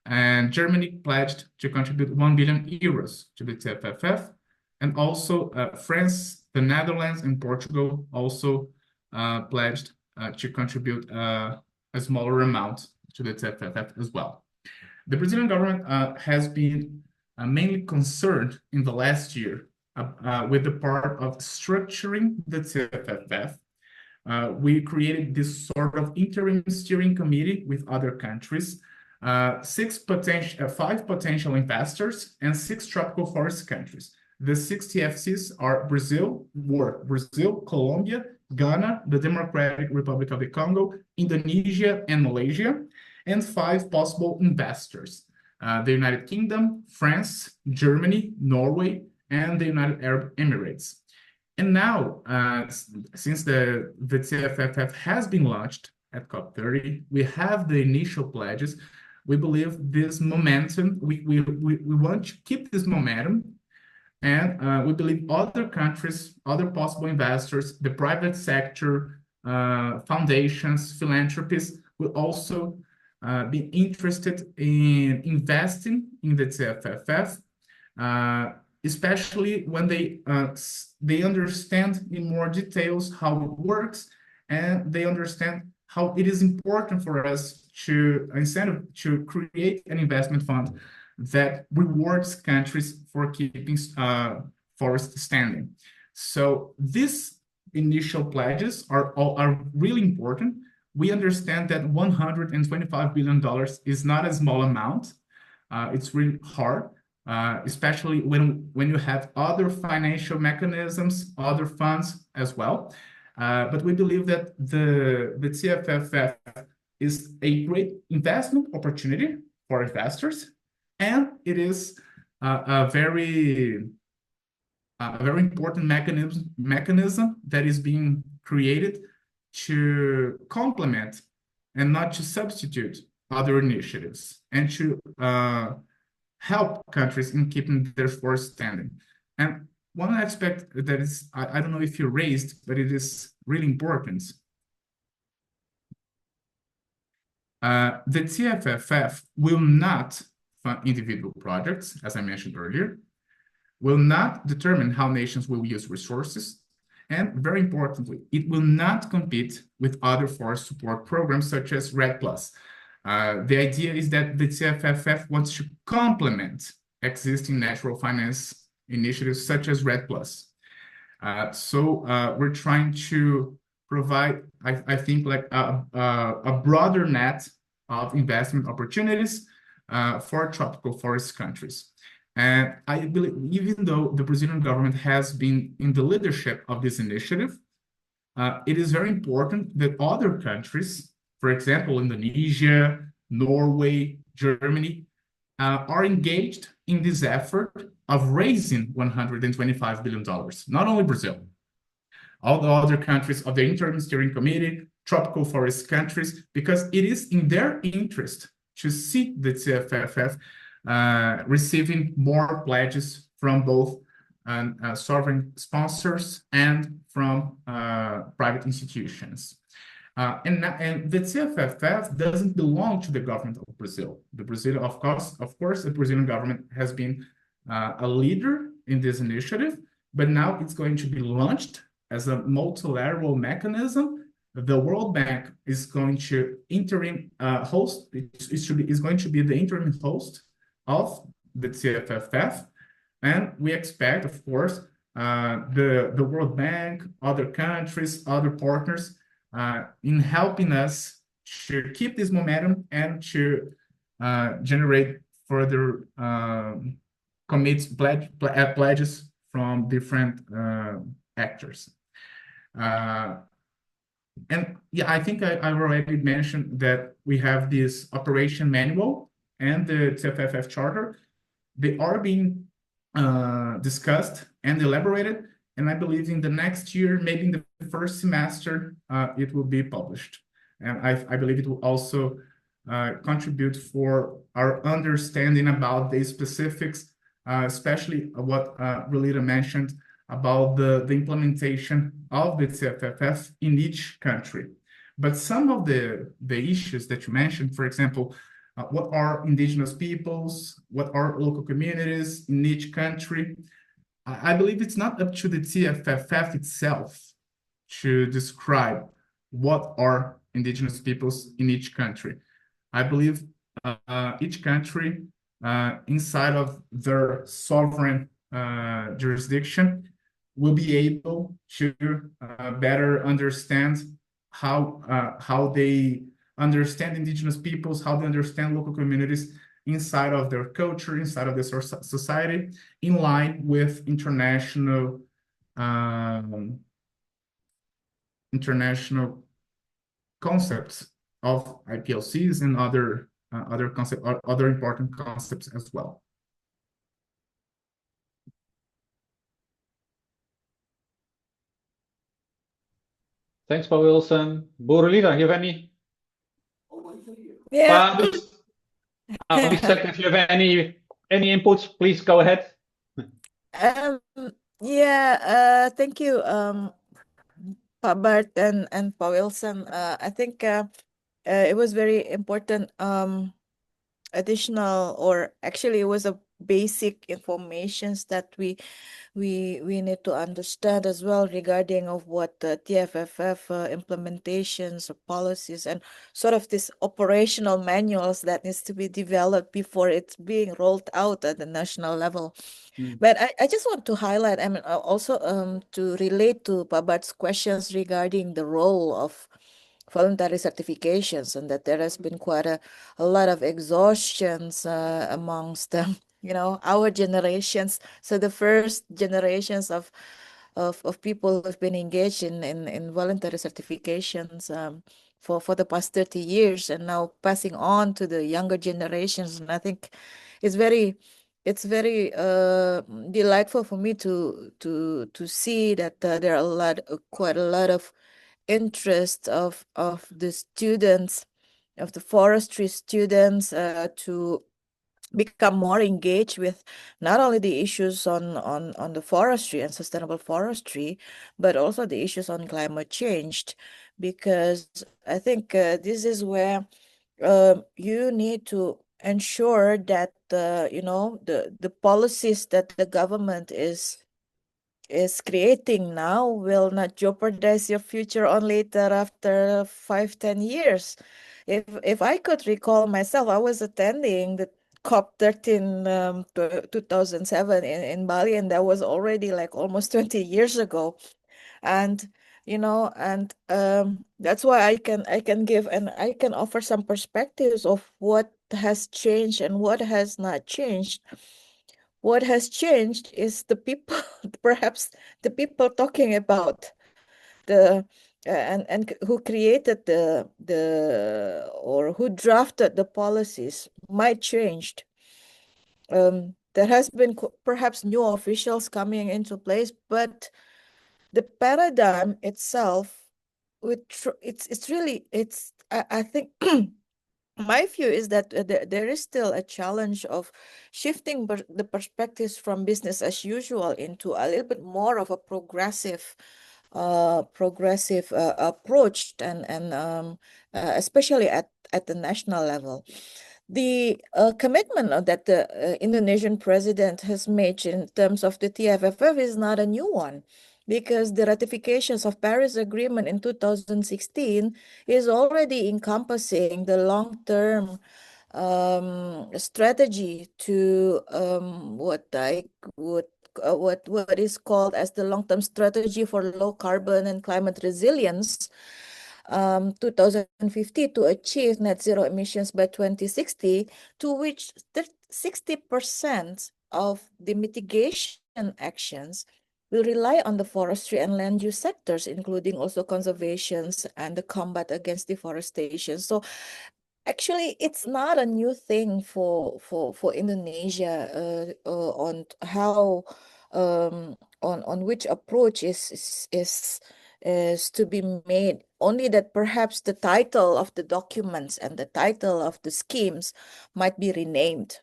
and Germany pledged to contribute 1 billion euros to the TFFF, and also France, the Netherlands, and Portugal also pledged to contribute a smaller amount to the TFFF as well. The Brazilian government has been mainly concerned in the last year with the part of structuring the TFFF. We created this sort of interim steering committee with other countries, 5 potential investors, and 6 tropical forest countries. The 6 TFCs are Brazil, Colombia, Ghana, the Democratic Republic of the Congo, Indonesia, and Malaysia, and 5 possible investors, the United Kingdom, France, Germany, Norway, and the United Arab Emirates. And now, since the TFFF has been launched at COP30, we have the initial pledges. We believe this momentum, we want to keep this momentum, and we believe other countries, other possible investors, the private sector, foundations, philanthropists will also be interested in investing in the TFFF, especially when they understand in more details how it works, and they understand how it is important for us to create an investment fund that rewards countries for keeping forests standing. So these initial pledges are really important. We understand that $125 billion is not a small amount. It's really hard, especially when you have other financial mechanisms, other funds as well. But we believe that the TFFF is a great investment opportunity for investors, and it is a very important mechanism that is being created to complement and not to substitute other initiatives, and to help countries in keeping their forests standing. And one aspect that is, I don't know if you raised, but it is really important. The TFFF will not fund individual projects, as I mentioned earlier, will not determine how nations will use resources, and very importantly, it will not compete with other forest support programs such as REDD+. The idea is that the TFFF wants to complement existing natural finance initiatives such as REDD+. So we're trying to provide, I think, like a broader net of investment opportunities for tropical forest countries. And I believe, even though the Brazilian government has been in the leadership of this initiative, it is very important that other countries, for example, Indonesia, Norway, Germany, are engaged in this effort of raising $125 billion, not only Brazil. All the other countries of the Interim Steering Committee, tropical forest countries, because it is in their interest to see the TFFF receiving more pledges from both sovereign sponsors and from private institutions. And the TFFF doesn't belong to the government of Brazil. Of course, the Brazilian government has been a leader in this initiative, but now it's going to be launched as a multilateral mechanism. The World Bank is going to interim host, is going to be the interim host of the CFFF. And we expect, of course, the World Bank, other countries, other partners in helping us to keep this momentum and to generate further pledges from different actors. And yeah, I think I already mentioned that we have this operation manual and the TFFF charter. They are being discussed and elaborated, and I believe in the next year, maybe in the first semester, it will be published. And I believe it will also contribute for our understanding about the specifics, especially what Relita mentioned about the implementation of the CFFF in each country. But some of the issues that you mentioned, for example, what are indigenous peoples, what are local communities in each country, I believe it's not up to the CFFF itself to describe what are indigenous peoples in each country. I believe each country inside of their sovereign jurisdiction will be able to better understand how they understand indigenous peoples, how they understand local communities inside of their culture, inside of their society, in line with international concepts of IPLCs and other important concepts as well. Thanks, Paul Wilson. Borolida, you have any? Yeah. If you have any inputs, please go ahead. Yeah, thank you, Pak Bart and Pak Wilson. I think it was very important additional, or actually it was a basic informations that we need to understand as well regarding of what the TFFF implementations or policies and sort of this operational manuals that needs to be developed before it's being rolled out at the national level. But I just want to highlight, I mean, also to relate to Pabat's questions regarding the role of voluntary certifications, and that there has been quite a lot of exhaustions amongst our generations. So the first generations of people who've been engaged in voluntary certifications for the past 30 years, and now passing on to the younger generations. And I think it's very delightful for me to see that there are quite a lot of interest of the students, of the forestry students, to become more engaged with not only the issues on the forestry and sustainable forestry, but also the issues on climate change, because I think this is where you need to ensure that the policies that the government is creating now will not jeopardize your future on later after 5-10 years. If I could recall myself, I was attending the COP 13 2007 in Bali, and that was already like almost 20 years ago. And that's why I can give and I can offer some perspectives of what has changed and what has not changed. What has changed is the people, perhaps the people talking about the and who created or who drafted the policies might changed. There has been perhaps new officials coming into place, but the paradigm itself, I think my view is that there is still a challenge of shifting the perspectives from business as usual into a little bit more of a progressive approach, and especially at the national level. the commitment that the Indonesian president has made in terms of the TFFF is not a new one, because the ratifications of Paris Agreement in 2016 is already encompassing the long-term strategy to what is called as the long-term strategy for low carbon and climate resilience 2050 to achieve net zero emissions by 2060, to which 60% of the mitigation actions will rely on the forestry and land use sectors, including also conservations and the combat against deforestation. So actually, it's not a new thing for Indonesia on how on which approach is to be made. Only that perhaps the title of the documents and the title of the schemes might be renamed,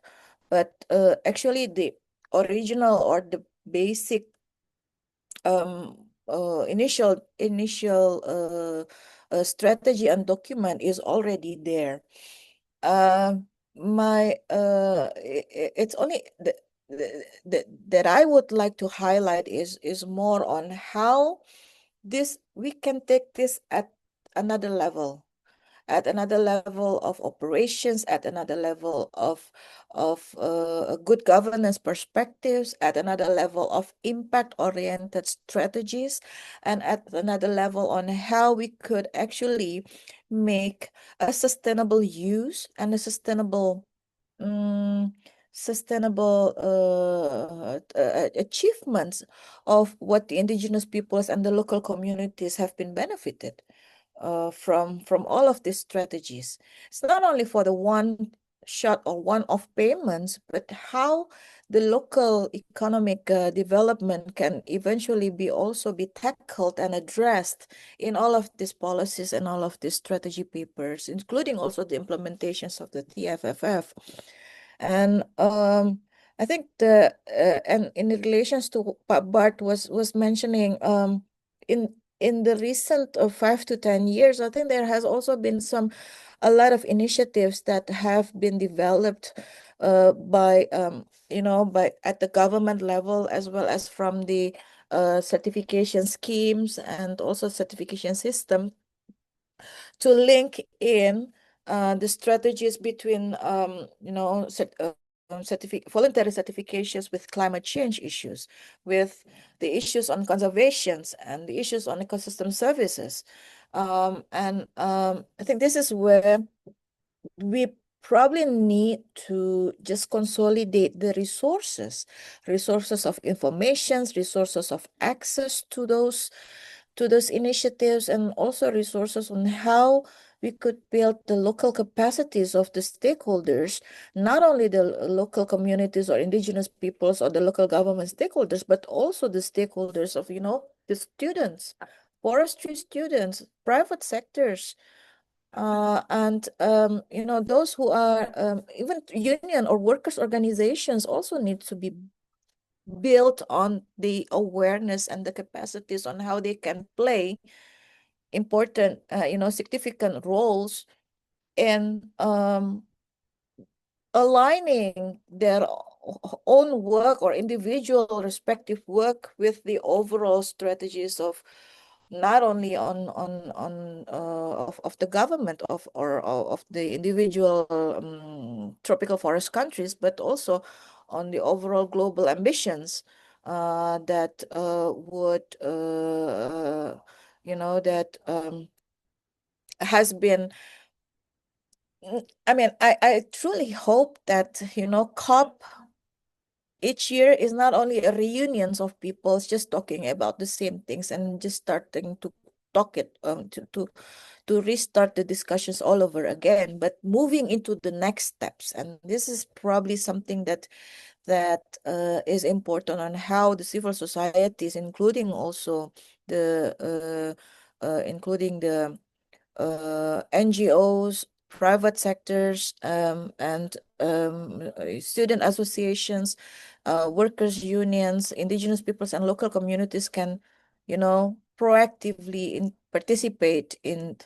but actually the original or the basic initial strategy and document is already there. It's only that I would like to highlight is more on how we can take this at another level, of operations, at another level of good governance perspectives, at another level of impact-oriented strategies, and at another level on how we could actually make a sustainable use and a sustainable achievements of what the indigenous peoples and the local communities have been benefited from all of these strategies. It's not only for the one shot or one-off payments, but how the local economic development can eventually also be tackled and addressed in all of these policies and all of these strategy papers, including also the implementations of the TFFF. And I think and in relations to what Bart was mentioning, in the recent 5 to 10 years, I think there has also been a lot of initiatives that have been developed by at the government level, as well as from the certification schemes and also certification system, to link in the strategies between voluntary certifications with climate change issues, with the issues on conservations and the issues on ecosystem services. I think this is where we probably need to just consolidate the resources of information, resources of access to those initiatives, and also resources on how we could build the local capacities of the stakeholders, not only the local communities or indigenous peoples or the local government stakeholders, but also the stakeholders of, the students, forestry students, private sectors, and those who are even union or workers organizations also need to be built on the awareness and the capacities on how they can play important, significant roles in aligning their own work or individual respective work with the overall strategies of not only of the government of the individual tropical forest countries, but also on the overall global ambitions that would that has been. I mean, I truly hope that COP each year is not only a reunion of people just talking about the same things and just starting to talk it to restart the discussions all over again, but moving into the next steps. And this is probably something that is important on how the civil societies, including also the NGOs, private sectors, and student associations, workers' unions, indigenous peoples, and local communities can, proactively participate in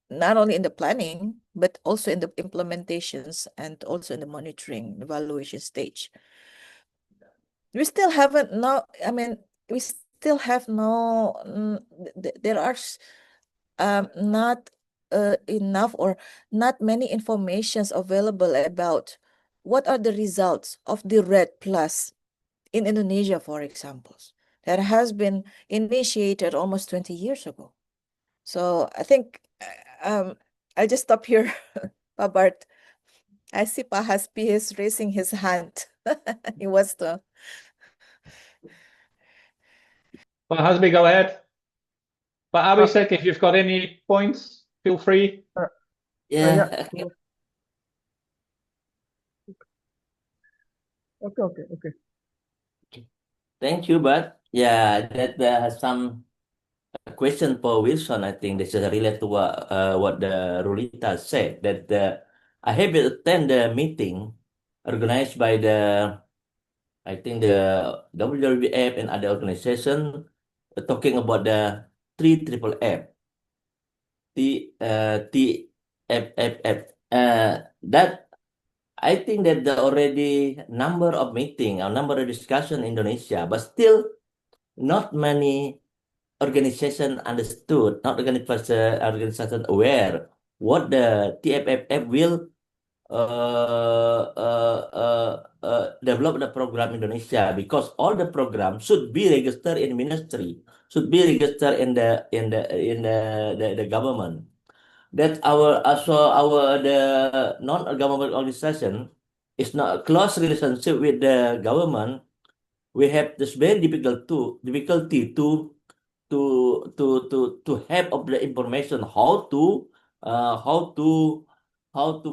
not only in the planning, but also in the implementations and also in the monitoring evaluation stage. We still haven't no, I mean, we still have no, there are not enough or not many informations available about what are the results of the RED Plus in Indonesia, for example, that has been initiated almost 20 years ago. So I think I'll just stop here, Bart. I see Pak Hasbi is raising his hand. He wants to. Pak Hasbi, go ahead. Pak Abhishek, if you've got any points, feel free. Yeah. Yeah. Okay. Thank you, but yeah, that some question for Wilson. I think this is related to what the Rulita said, that I have attend the meeting organized by I think the WWF and other organization talking about the 3FFF. TFFF. That I think that the already number of meeting or number of discussion in Indonesia, but still not many organization understood, not organization aware what the TFFF will develop the program in Indonesia, because all the programs should be registered in ministry, should be registered in the government. That the non-government organization is not a close relationship with the government. We have this very difficulty to have of the information how to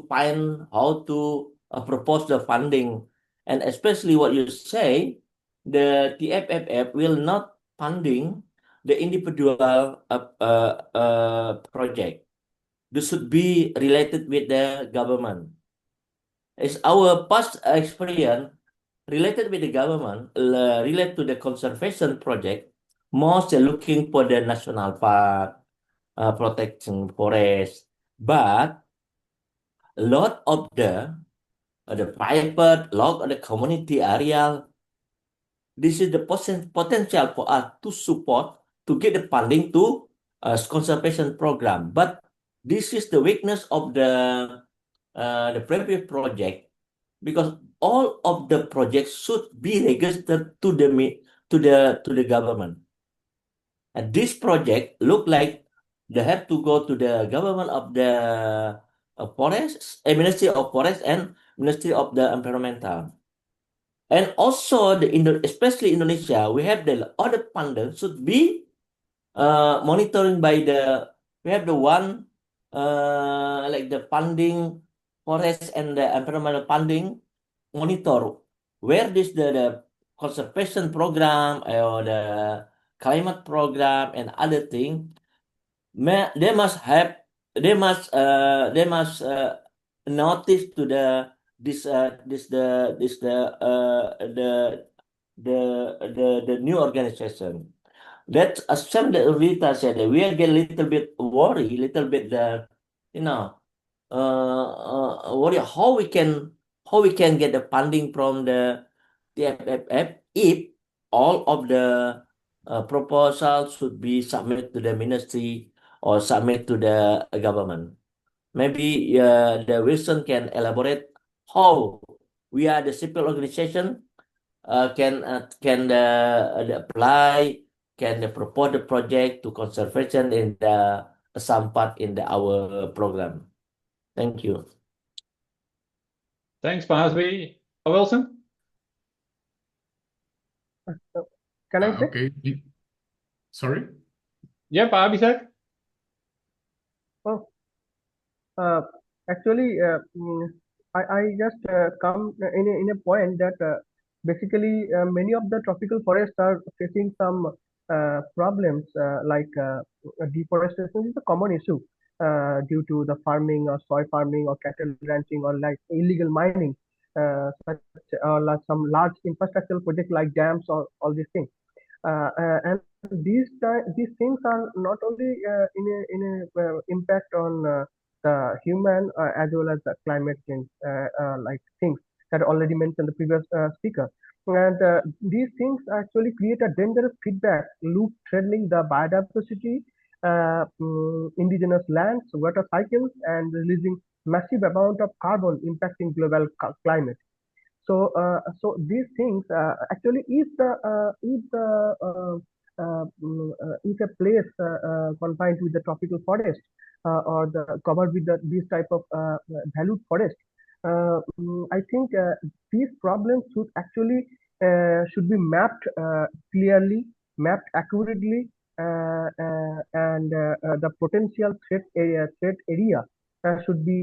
find, how to propose the funding, and especially what you say, the TFFF will not funding the individual project. This should be related with the government. It's our past experience related with the government, related to the conservation project, most looking for the national park, protection forest, but a lot of the private, lot of the community area, this is the potential for us to support, to get the funding to conservation program. But this is the weakness of the previous project, because all of the projects should be registered to the government. And this project look like they have to go to the government of the forests, Ministry of Forest and Ministry of the Environmental. And also especially Indonesia, we have the other funders should be monitoring by we have the one like the funding forest and the environmental funding monitor where this the conservation program or the climate program and other thing. They must notice to the new organization. That's a some that Rita said that we are getting a little bit worried, little bit worry how we can get the funding from the TFFF if all of the proposals should be submitted to the ministry or submit to the government. Maybe the Wilson can elaborate how we are the civil organization can apply, can propose the project to conservation in some part in our program. Thank you. Thanks, Pak Hasbi. Wilson? Can I say? Okay. Sorry? Yeah, Pak Abhishek? Oh, actually, I just come in a point that basically many of the tropical forests are facing some problems like deforestation is a common issue due to the farming or soy farming or cattle ranching or like illegal mining, such or like some large infrastructural projects like dams or all these things. And these things are not only in a impact on the human as well as the climate change like things that already mentioned the previous speaker. And these things actually create a dangerous feedback loop threatening the biodiversity, indigenous lands, water cycles, and releasing massive amount of carbon impacting global climate. So these things actually, if a place confined with the tropical forest or the covered with these type of valued forest, I think these problems should actually should be mapped clearly, mapped accurately, and the potential threat area should be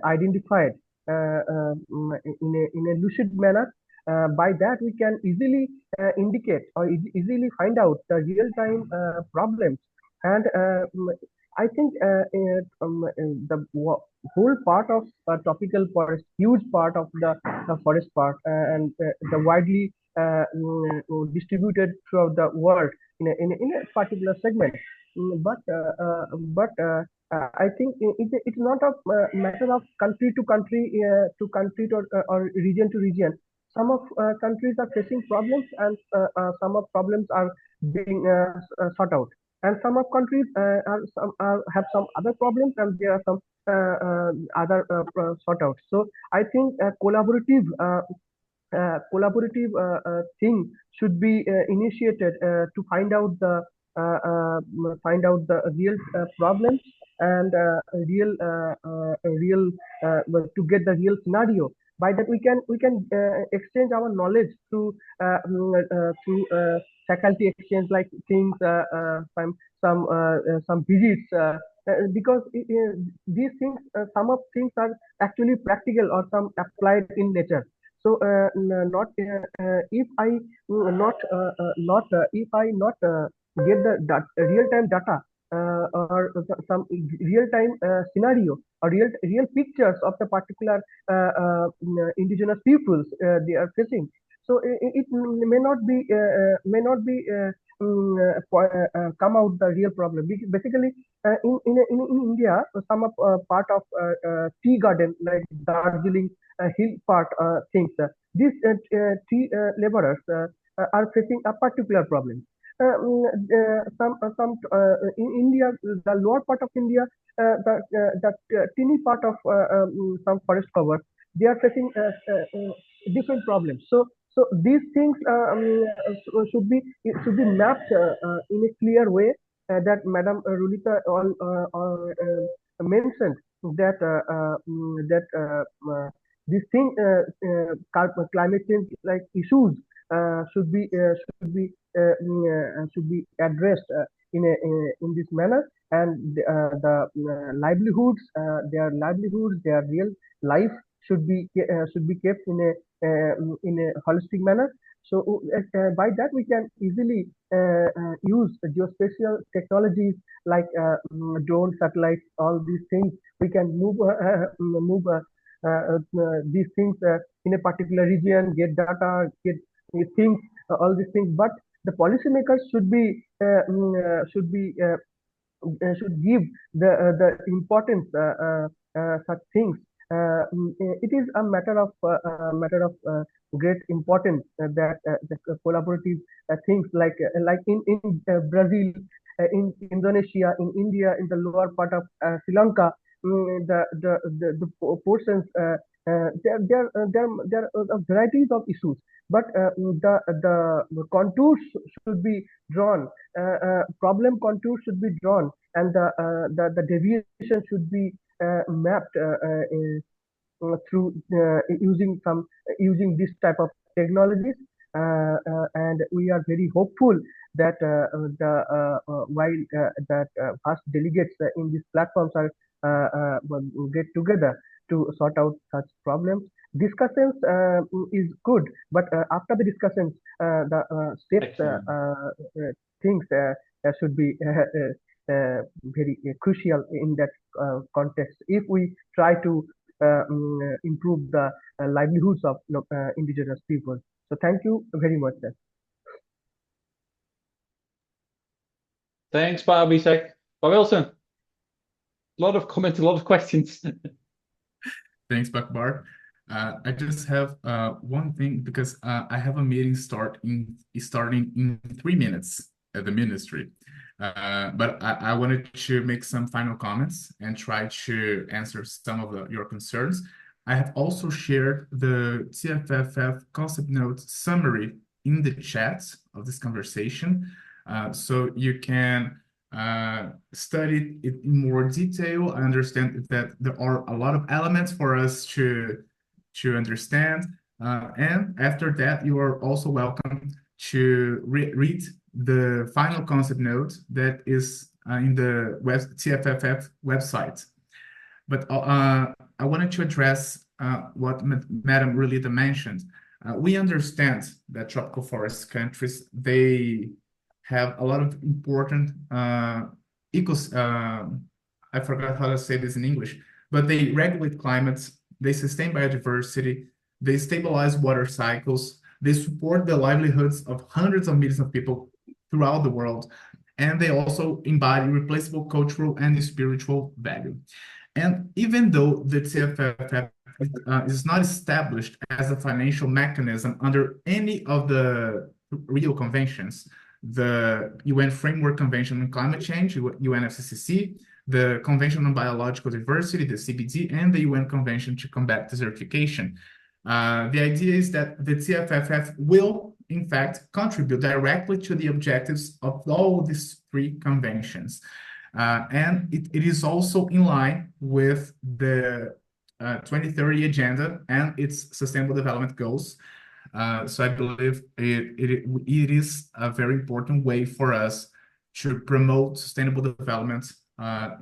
identified in a lucid manner. By that, we can easily indicate or easily find out the real-time problems. And I think the whole part of tropical forest, huge part of the forest part, and the widely distributed throughout the world in a particular segment. But I think it's not a matter of country to country or region to region. Some of countries are facing problems, and some of problems are being sought out. And some of countries have some other problems, and there are some other sort out. So I think collaborative thing should be initiated to find out the real problems and real to get the real scenario. By that, we can exchange our knowledge through faculty exchange, like things, some visits, because these things, some of things are actually practical or some applied in nature. So not if I not get the real-time data or some real-time scenario or real pictures of the particular indigenous peoples they are facing. So it may not be come out the real problem. Basically, in India, some of part of tea garden, like Darjeeling hill part things, these tea laborers are facing a particular problem. Some in India, the lower part of India, the teeny part of some forest cover, they are facing different problems. So these things should be mapped in a clear way that Madam Rulita mentioned that this thing climate change like issues should be addressed in this manner, and the livelihoods, their real life should be kept in a holistic manner. So by that, we can easily use geospatial technologies like drone, satellites, all these things. We can move these things in a particular region, get data, get things, all these things. But the policymakers should give the importance such things. It is a matter of great importance that the collaborative things like in Brazil, in Indonesia, in India, in the lower part of Sri Lanka, the portions. There are varieties of issues, but the contours should be drawn. Problem contours should be drawn, and the deviation should be mapped through using this type of technologies. And we are very hopeful that while that vast delegates in these platforms are get together to sort out such problems. Discussions is good, but after the discussions, the steps things should be very crucial in that context. If we try to improve the livelihoods of indigenous people. So thank you very much, sir. Thanks, Pa Abhishek. Pa Wilson. lot of comments, a lot of questions. Thanks, Bart. I just have one thing because I have a meeting starting in 3 minutes at the ministry. But I wanted to make some final comments and try to answer some of your concerns. I have also shared the TFFF concept note summary in the chat of this conversation, so you can study it in more detail. I understand that there are a lot of elements for us to understand, and after that, you are also welcome to read the final concept note that is in the TFFF website. But I wanted to address what Madam Rulita mentioned. We understand that tropical forest countries, they have a lot of important I forgot how to say this in English, but they regulate climates, they sustain biodiversity, they stabilize water cycles, they support the livelihoods of hundreds of millions of people throughout the world, and they also embody replaceable cultural and spiritual value. And even though the TFFF is not established as a financial mechanism under any of the Rio conventions, the UN Framework Convention on Climate Change, UNFCCC, the Convention on Biological Diversity, the CBD, and the UN Convention to Combat Desertification. The idea is that the TFFF will, in fact, contribute directly to the objectives of all these 3 conventions. And it is also in line with the 2030 Agenda and its Sustainable Development Goals. So I believe it is a very important way for us to promote sustainable development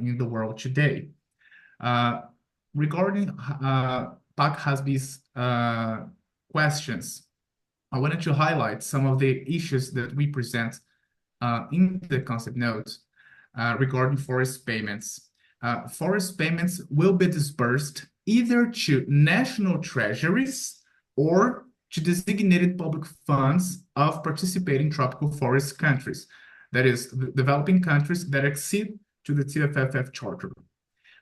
in the world today. Regarding Pak Hasbi's questions, I wanted to highlight some of the issues that we present in the concept note regarding forest payments. Forest payments will be disbursed either to national treasuries or to designated public funds of participating tropical forest countries, that is, the developing countries that accede to the TFFF Charter.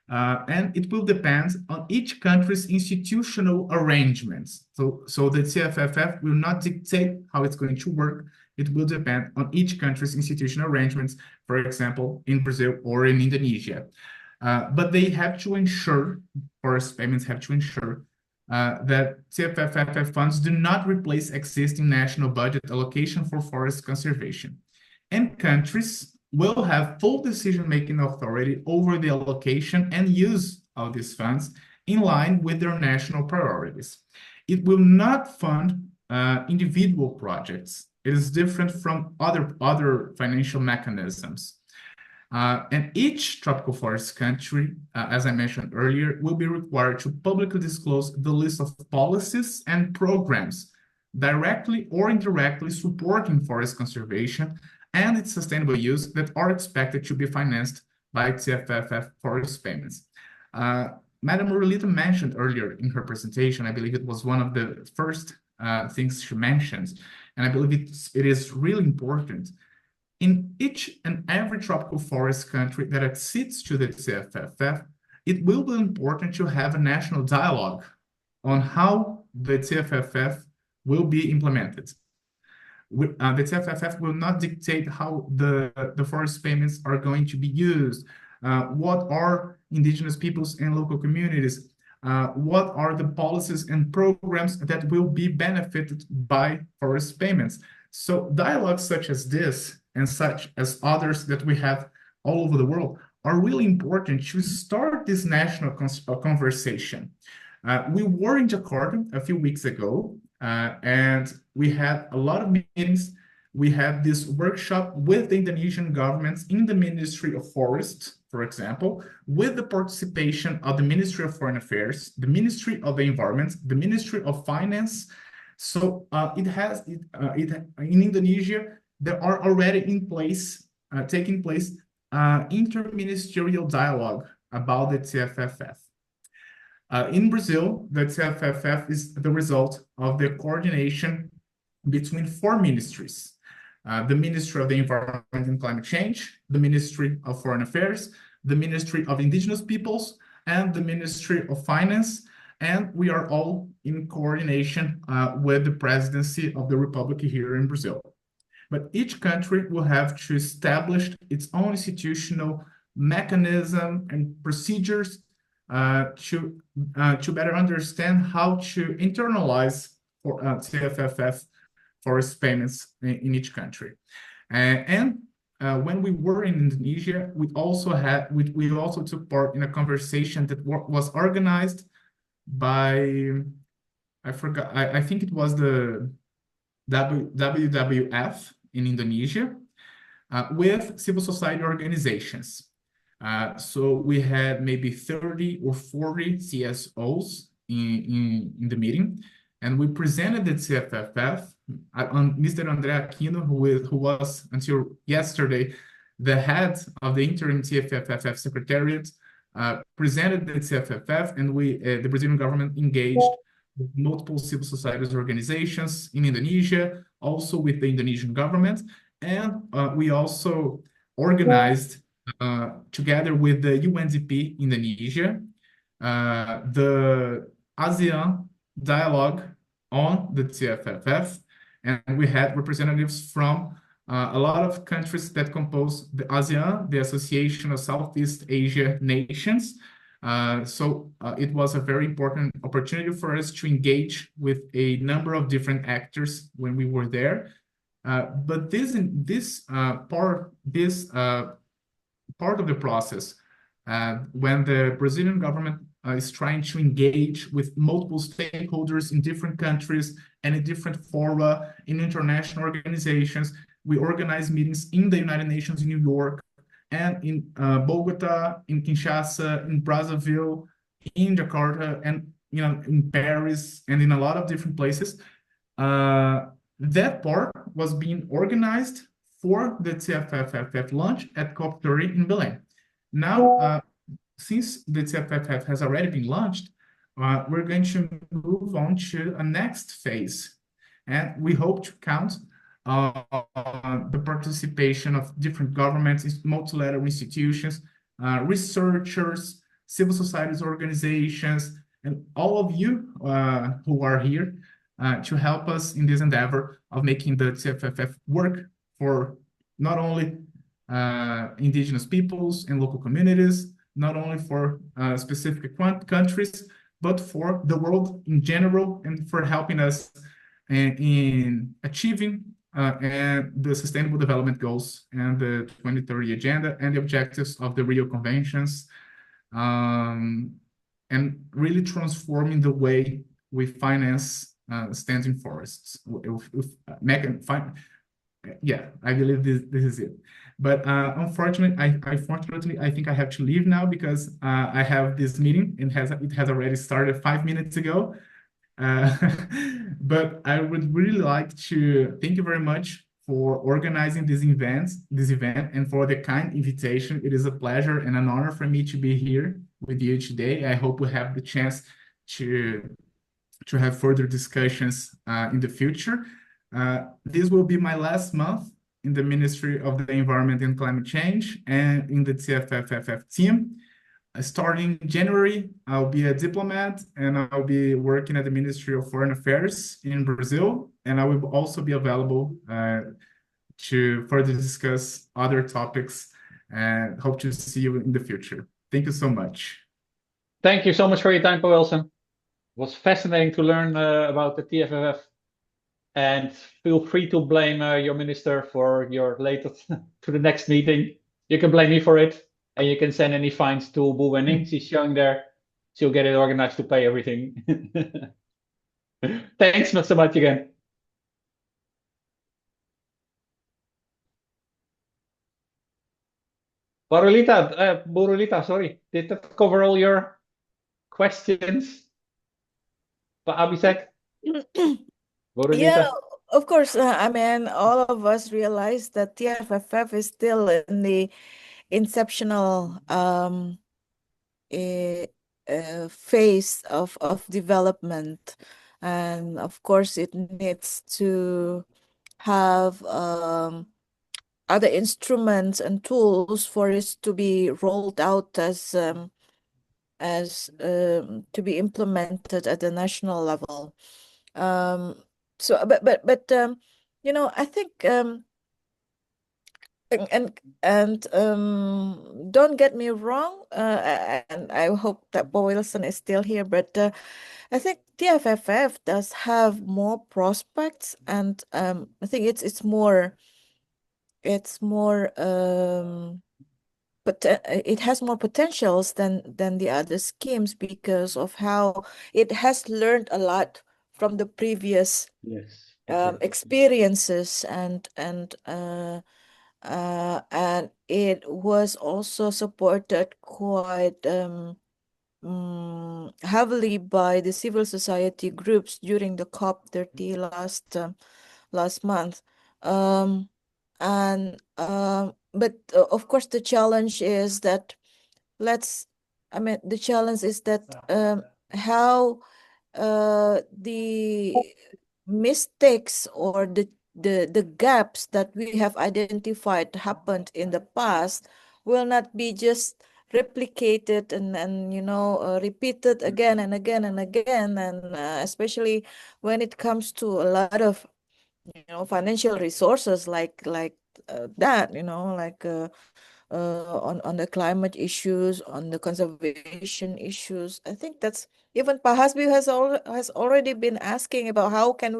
And it will depend on each country's institutional arrangements. So the TFFF will not dictate how it's going to work. It will depend on each country's institutional arrangements, for example, in Brazil or in Indonesia. But they have to ensure, forest payments have to ensure that TFFF funds do not replace existing national budget allocation for forest conservation. And countries will have full decision-making authority over the allocation and use of these funds in line with their national priorities. It will not fund individual projects. It is different from other financial mechanisms. And each tropical forest country, as I mentioned earlier, will be required to publicly disclose the list of policies and programs directly or indirectly supporting forest conservation and its sustainable use that are expected to be financed by TFFF forest payments. Madam Rulita mentioned earlier in her presentation, I believe it was one of the first things she mentioned, and I believe it is really important. In each and every tropical forest country that accedes to the TFFF, it will be important to have a national dialogue on how the TFFF will be implemented. The TFFF will not dictate how the forest payments are going to be used, what are indigenous peoples and local communities, what are the policies and programs that will be benefited by forest payments. So dialogues such as this and such as others that we have all over the world are really important to start this national conversation. We were in Jakarta a few weeks ago, and we had a lot of meetings. We had this workshop with the Indonesian governments in the Ministry of Forests, for example, with the participation of the Ministry of Foreign Affairs, the Ministry of the Environment, the Ministry of Finance. So in Indonesia, there are already in place, taking place, interministerial dialogue about the TFFF. In Brazil, the TFFF is the result of the coordination between 4 ministries. The Ministry of the Environment and Climate Change, the Ministry of Foreign Affairs, the Ministry of Indigenous Peoples, and the Ministry of Finance. And we are all in coordination with the presidency of the Republic here in Brazil. But each country will have to establish its own institutional mechanism and procedures to better understand how to internalize for CFFF forest payments in each country. And when we were in Indonesia, we also took part in a conversation that was organized by, I think it was the WWF in Indonesia with civil society organizations. So we had maybe 30 or 40 CSOs in the meeting, and we presented the CFFF. Mr. André Aquino, who was until yesterday the head of the interim CFFF secretariat, presented the CFFF, and the Brazilian government engaged with multiple civil society organizations in Indonesia, also with the Indonesian government, and we also organized together with the UNDP Indonesia, the ASEAN dialogue on the CFFF, and we had representatives from a lot of countries that compose the ASEAN, the Association of Southeast Asia Nations. So it was a very important opportunity for us to engage with a number of different actors when we were there. But part of the process, when the Brazilian government is trying to engage with multiple stakeholders in different countries and in different fora, in international organizations, we organize meetings in the United Nations in New York, and in Bogota, in Kinshasa, in Brazzaville, in Jakarta, and in Paris, and in a lot of different places. That part was being organized for the CFFF launch at COP 30 in Belém. Now, since the CFFF has already been launched, we're going to move on to a next phase, and we hope to count the participation of different governments, multilateral institutions, researchers, civil society organizations, and all of you who are here to help us in this endeavor of making the CFFF work for not only indigenous peoples and local communities, not only for specific countries, but for the world in general, and for helping us in achieving and the Sustainable Development Goals and the 2030 Agenda and the objectives of the Rio Conventions, and really transforming the way we finance standing forests. Yeah, I believe this is it. But unfortunately, I think I have to leave now because I have this meeting, and it has already started 5 minutes ago. But I would really like to thank you very much for organizing this event, and for the kind invitation. It is a pleasure and an honor for me to be here with you today. I hope we have the chance to have further discussions in the future. This will be my last month in the Ministry of the Environment and Climate Change and in the CFFF team. Starting January, I'll be a diplomat, and I'll be working at the Ministry of Foreign Affairs in Brazil, and I will also be available to further discuss other topics, and hope to see you in the future. Thank you so much. Thank you so much for your time, Paul Wilson. It was fascinating to learn about the TFFF, and feel free to blame your minister for your latest to the next meeting. You can blame me for it. And you can send any fines to Bu Wenning. She's showing there. She'll get it organized to pay everything. Thanks not so much again. Borulita, sorry. Did that cover all your questions? But Abhishek? Yeah, of course. I mean, all of us realize that TFFF is still in the inceptional phase of development, and of course it needs to have other instruments and tools for it to be rolled out as to be implemented at the national level. So, but you know, I think and don't get me wrong, and I hope that Bo Wilson is still here, but I think TFFF does have more prospects, and I think it's more but it has more potentials than the other schemes because of how it has learned a lot from the previous Yes, exactly. experiences and it was also supported quite heavily by the civil society groups during the COP 30 last month. But of course, the challenge is that the challenge is that how the mistakes or the gaps that we have identified happened in the past will not be just replicated and repeated again and again and again, and especially when it comes to a lot of financial resources like that, on the climate issues, on the conservation issues. I think that's even Pahasbi has already been asking about how can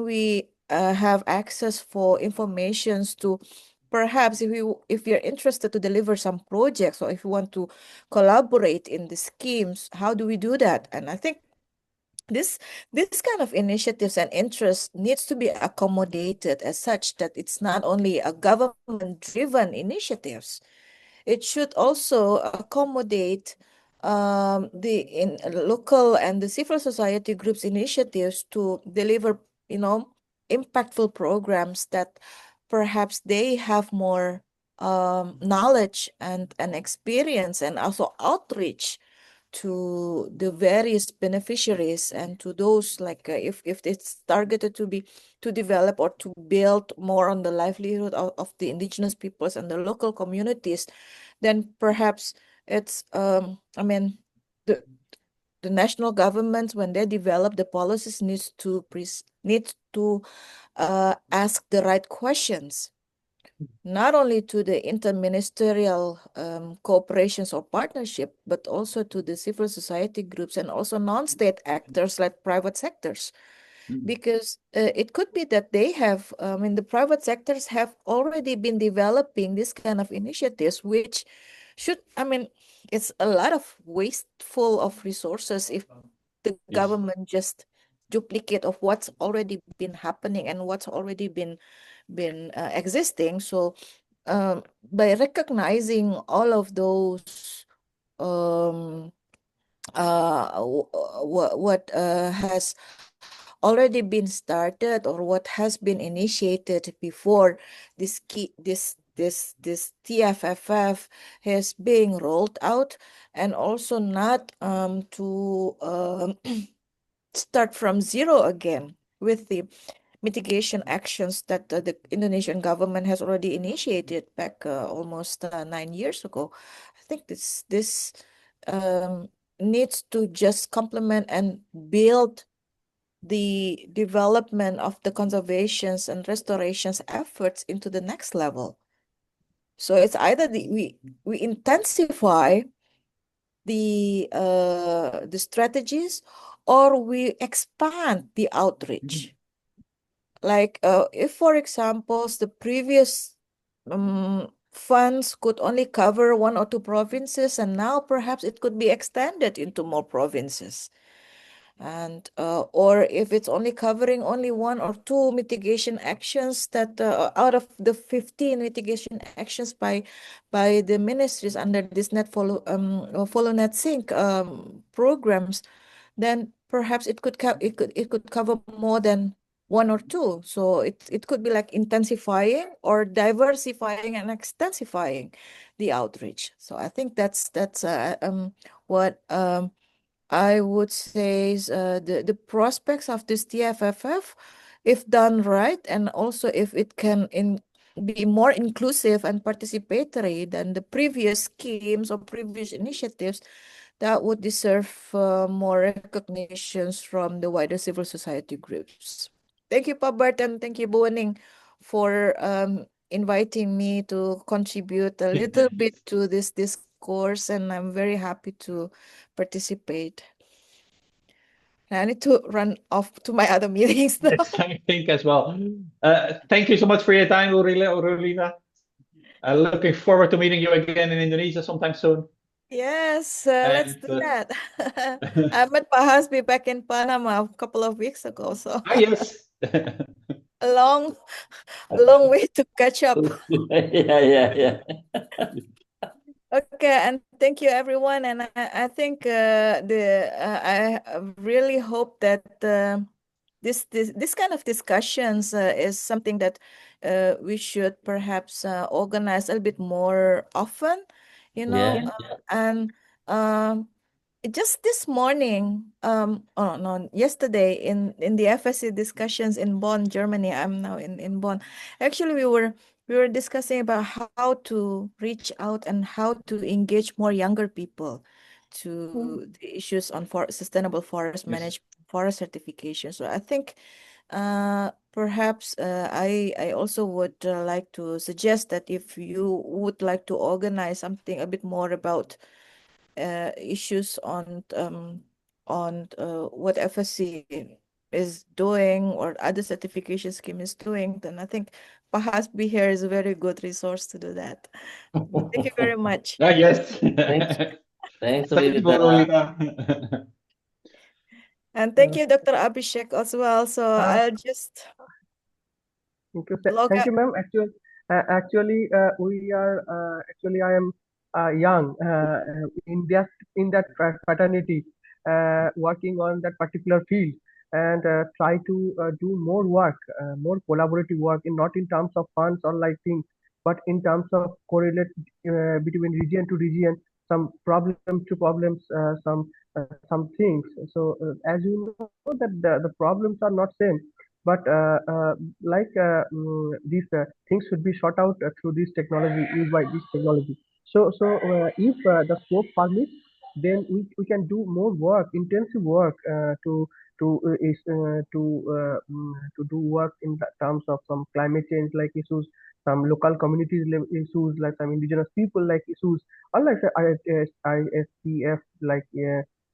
we have access for informations to perhaps if you're interested to deliver some projects, or if you want to collaborate in the schemes, how do we do that? And I think this this kind of initiatives and interests needs to be accommodated as such that it's not only a government driven initiatives. It should also accommodate the local and the civil society groups initiatives to deliver, impactful programs that perhaps they have more knowledge and experience, and also outreach to the various beneficiaries and to those, like if it's targeted to develop or to build more on the livelihood of the indigenous peoples and the local communities, then perhaps it's the the national governments, when they develop the policies, needs to ask the right questions, not only to the interministerial cooperations or partnership, but also to the civil society groups and also non-state actors like private sectors. Because it could be that they have, the private sectors have already been developing this kind of initiatives, which it's a lot of wasteful of resources if the government just duplicate of what's already been happening and what's already been existing. So by recognizing all of those what has already been started or what has been initiated before this TFFF is being rolled out, and also not to start from zero again with the mitigation actions that the Indonesian government has already initiated back almost 9 years ago. I think this needs to just complement and build the development of the conservations and restorations efforts into the next level. So it's either we intensify the strategies, or we expand the outreach. Like if, for example, the previous funds could only cover 1 or 2 provinces, and now perhaps it could be extended into more provinces. And or if it's only covering only 1 or 2 mitigation actions that out of the 15 mitigation actions by the ministries under this follow net sync programs, then perhaps it could cover more than 1 or 2. So it could be like intensifying or diversifying and extensifying the outreach. So I think that's what I would say is the prospects of this TFFF, if done right, and also if it can be more inclusive and participatory than the previous schemes or previous initiatives that would deserve more recognitions from the wider civil society groups. Thank you, Pabert, and thank you, Buaning, for inviting me to contribute a little bit to this discourse, and I'm very happy to participate. I need to run off to my other meetings now. Yes, I think as well. Thank you so much for your time, Urulina. Looking forward to meeting you again in Indonesia sometime soon. Yes, let's do that. I met Pak Hasbi back in Panama a couple of weeks ago, so Yes. a long way to catch up. Yeah. Okay, and thank you everyone. And I think I really hope that this kind of discussions is something that we should perhaps organize a little bit more often, you know. And just this morning, oh no, yesterday in the FSC discussions in Bonn, Germany. I'm now in Bonn. Actually, we were discussing about how to reach out and how to engage more younger people to the issues on sustainable forest management, forest certification. So I think perhaps I also would like to suggest that if you would like to organize something a bit more about issues on what FSC is doing or other certification scheme is doing, then I think perhaps Be Here is a very good resource to do that. Thank you very much. Yes. Thanks, Thank you, Lolita. Urulina. And thank you, Dr. Abhishek, as well. So I'll just Thank you, log thank out. you, ma'am. Actually, we are actually I am young in that fraternity, working on that particular field, and try to do more work, more collaborative work, in not in terms of funds or like things, but in terms of correlate between region to region, some problems to problems, some things. So as you know that the problems are not same, but these things should be sought out through this technology, used by this technology. So if the scope permits, then we can do more work, intensive work, to do work in terms of some climate change like issues, some local communities issues, like some indigenous people like issues, or like ISPF like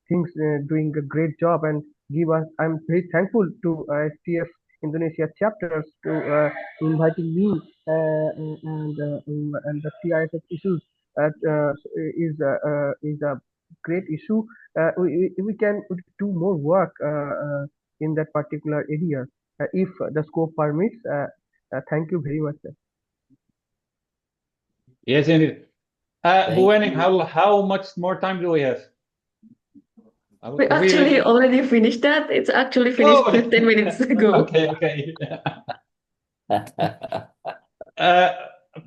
things doing a great job and give us. I'm very thankful to STF Indonesia chapters to inviting me, and the CISF issues is a great issue. We can do more work in that particular area if the scope permits. Thank you very much, sir. Yes, indeed. Bu Wenning, how much more time do we have? We actually already finished that. It's actually finished 15 minutes ago. Okay.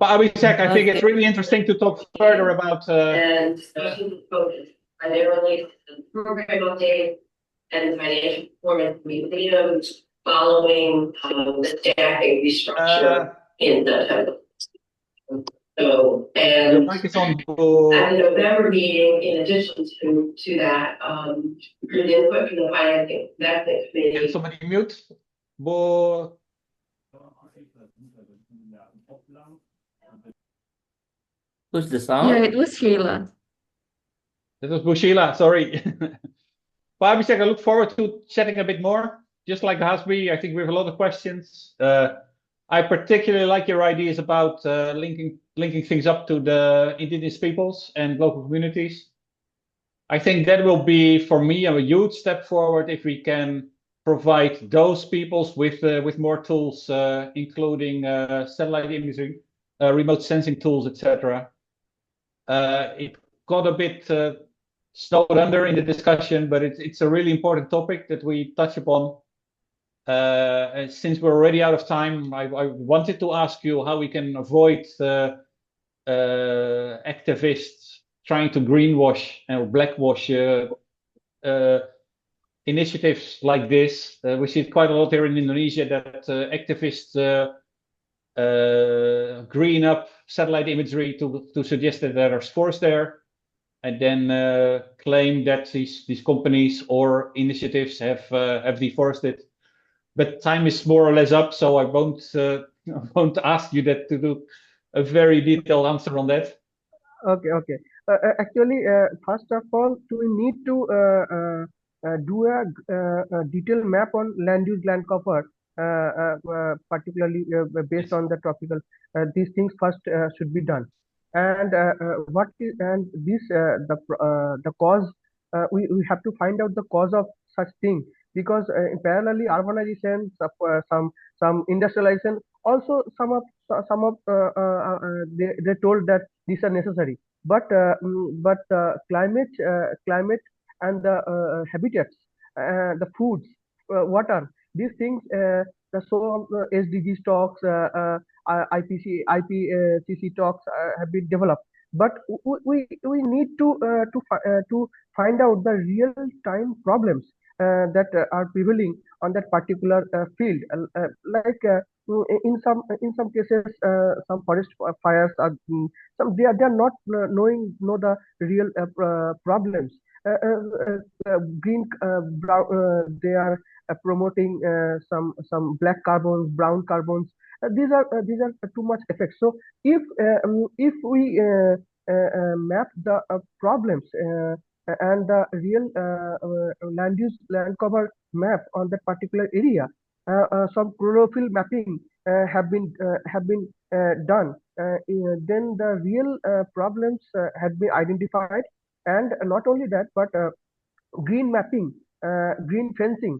Abhishek, I think it's really interesting to talk further about and discussion focus primarily on program update and financial performance museums following the staffing restructure in the so and mic is on. at the November meeting, in addition to that, the input from the finance executive committee. Can somebody mute? Bo. Who's the sound? Yeah, it was Sheila. That was Bushila, sorry. Abhishek, I look forward to chatting a bit more. Just like Hasbi, I think we have a lot of questions. I particularly like your ideas about linking things up to the indigenous peoples and local communities. I think that will be, for me, a huge step forward if we can provide those peoples with more tools, including satellite imaging, remote sensing tools, etc. It got a bit snowed under in the discussion, but it's a really important topic that we touch upon. And since we're already out of time, I wanted to ask you how we can avoid activists trying to greenwash or blackwash initiatives like this. We see it quite a lot here in Indonesia that activists green up satellite imagery to suggest that there are spores there, and then claim that these companies or initiatives have deforested. But time is more or less up, so I won't ask you that to do a very detailed answer on that. Okay, okay. Actually, first of all, we need to do a detailed map on land use, land cover, particularly based on the tropical. These things first should be done. And the cause, we have to find out the cause of such thing, because parallelly urbanization, some industrialization, also some of they told that these are necessary, but climate and the habitats, the foods, water, these things, the SDG talks, IPCC talks have been developed, but we need to find out the real time problems that are prevailing on that particular field, in some cases, some forest fires are they are not know the real problems. Green brown, they are promoting some black carbons, brown carbons. These are too much effects. So if we map the problems and the real land use, land cover map on that particular area, some chlorophyll mapping have been done. Then the real problems had been identified, and not only that, but green mapping, green fencing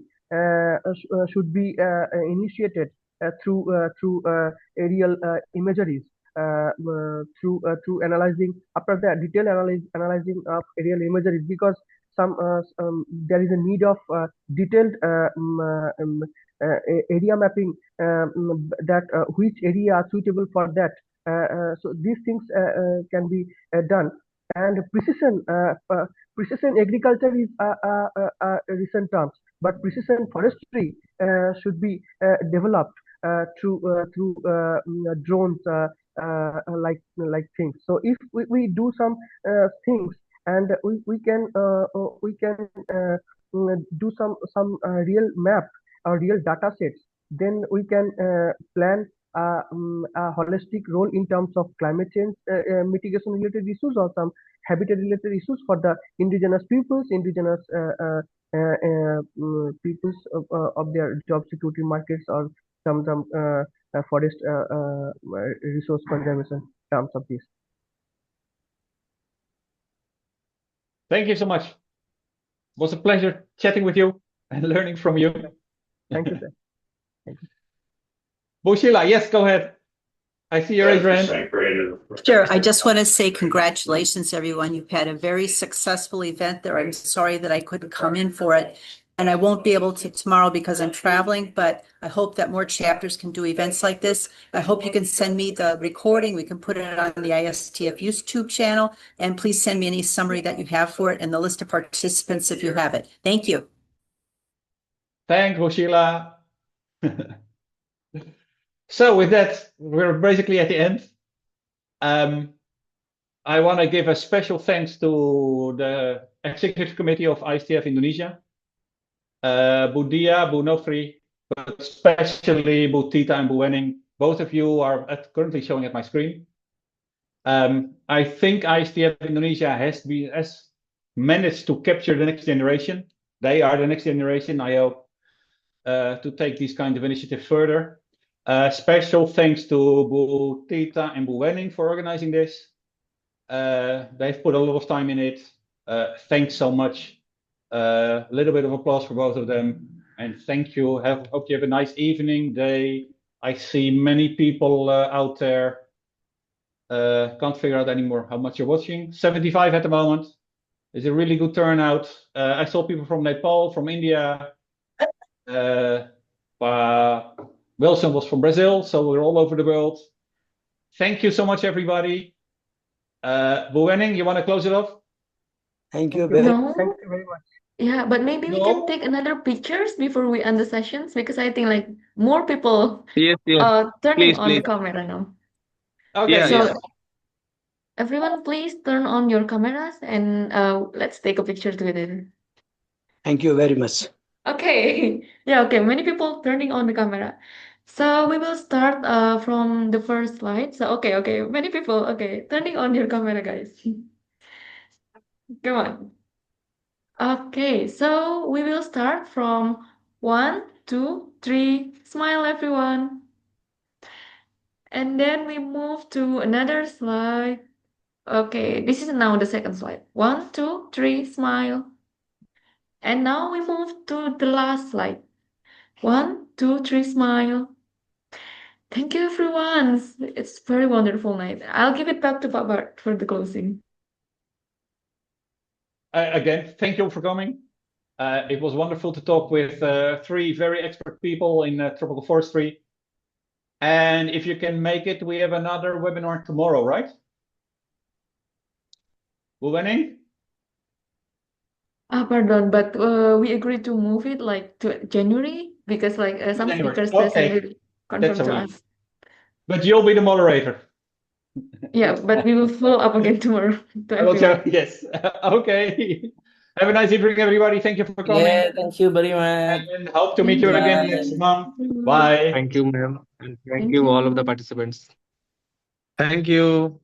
should be initiated through aerial imageries, through analyzing, after the detailed analyzing of aerial imageries, because there is a need of detailed area mapping, that which area are suitable for that. So these things can be done. And precision agriculture is a recent terms, but precision forestry should be developed through drones, like things. So if we do some things, and we can do some real map or real data sets, then we can plan a holistic role in terms of climate change mitigation related issues, or some habitat related issues for the indigenous peoples, peoples of their job security markets, or some forest resource conservation terms of this. Thank you so much. It was a pleasure chatting with you and learning from you. Thank you, sir. Thank you. Boshila, yes, go ahead. I see your raised hand. Sure. I just want to say congratulations, everyone. You've had a very successful event there. I'm sorry that I couldn't come in for it, and I won't be able to tomorrow because I'm traveling, but I hope that more chapters can do events like this. I hope you can send me the recording. We can put it on the ISTF YouTube channel, and please send me any summary that you have for it and the list of participants if you have it. Thank you. Thanks, Boshila. So with that, we're basically at the end. I want to give a special thanks to the Executive Committee of ISTF Indonesia, Bu Dia, Bu Nofri, but especially Bu Tita and Bu Wenning. Both of you are currently showing at my screen. I think ISTF Indonesia has managed to capture the next generation. They are the next generation, I hope, to take these kind of initiatives further. Special thanks to Bu Tita and Bu Wenning for organizing this. They've put a lot of time in it. Thanks so much. A little bit of applause for both of them. And thank you. Hope you have a nice evening, day. I see many people out there. Can't figure out anymore how much you're watching. 75 at the moment. It's a really good turnout. I saw people from Nepal, from India. Wilson was from Brazil, so we're all over the world. Thank you so much, everybody. Bu Wenning, you want to close it off? Thank you No. Thank you very much. Yeah, but maybe we can No? take another pictures before we end the sessions because I think like more people Yes, yes. turning Please, on the please. camera now. Okay, Yeah, So yeah. everyone please turn on your cameras and let's take a picture together. Thank you very much. Okay. Yeah, okay. Many people turning on the camera. So we will start from the first slide. So okay. Many people, okay, turning on your camera, guys. Come on. Okay, so we will start from 1, 2, 3. Smile, everyone. And then we move to another slide. Okay, this is now the second slide. 1, 2, 3, smile. And now we move to the last slide. 1, 2, 3, smile. Thank you, everyone. It's very wonderful night. I'll give it back to Papa for the closing. Again, thank you for coming. It was wonderful to talk with three very expert people in tropical forestry. And if you can make it, we have another webinar tomorrow, right? Wenning? Pardon, but we agreed to move it like to January because like some January. speakers Okay, will that's confirm a to week. us. But you'll be the moderator. Yeah, but we will follow up again tomorrow to I will tell, everyone. yes. Okay. Have a nice evening, everybody. Thank you for coming. Yeah, thank you very much. And hope to meet you again next Bye. month. Bye. Thank you, ma'am. And thank Thank you, all of the you. participants. Thank you.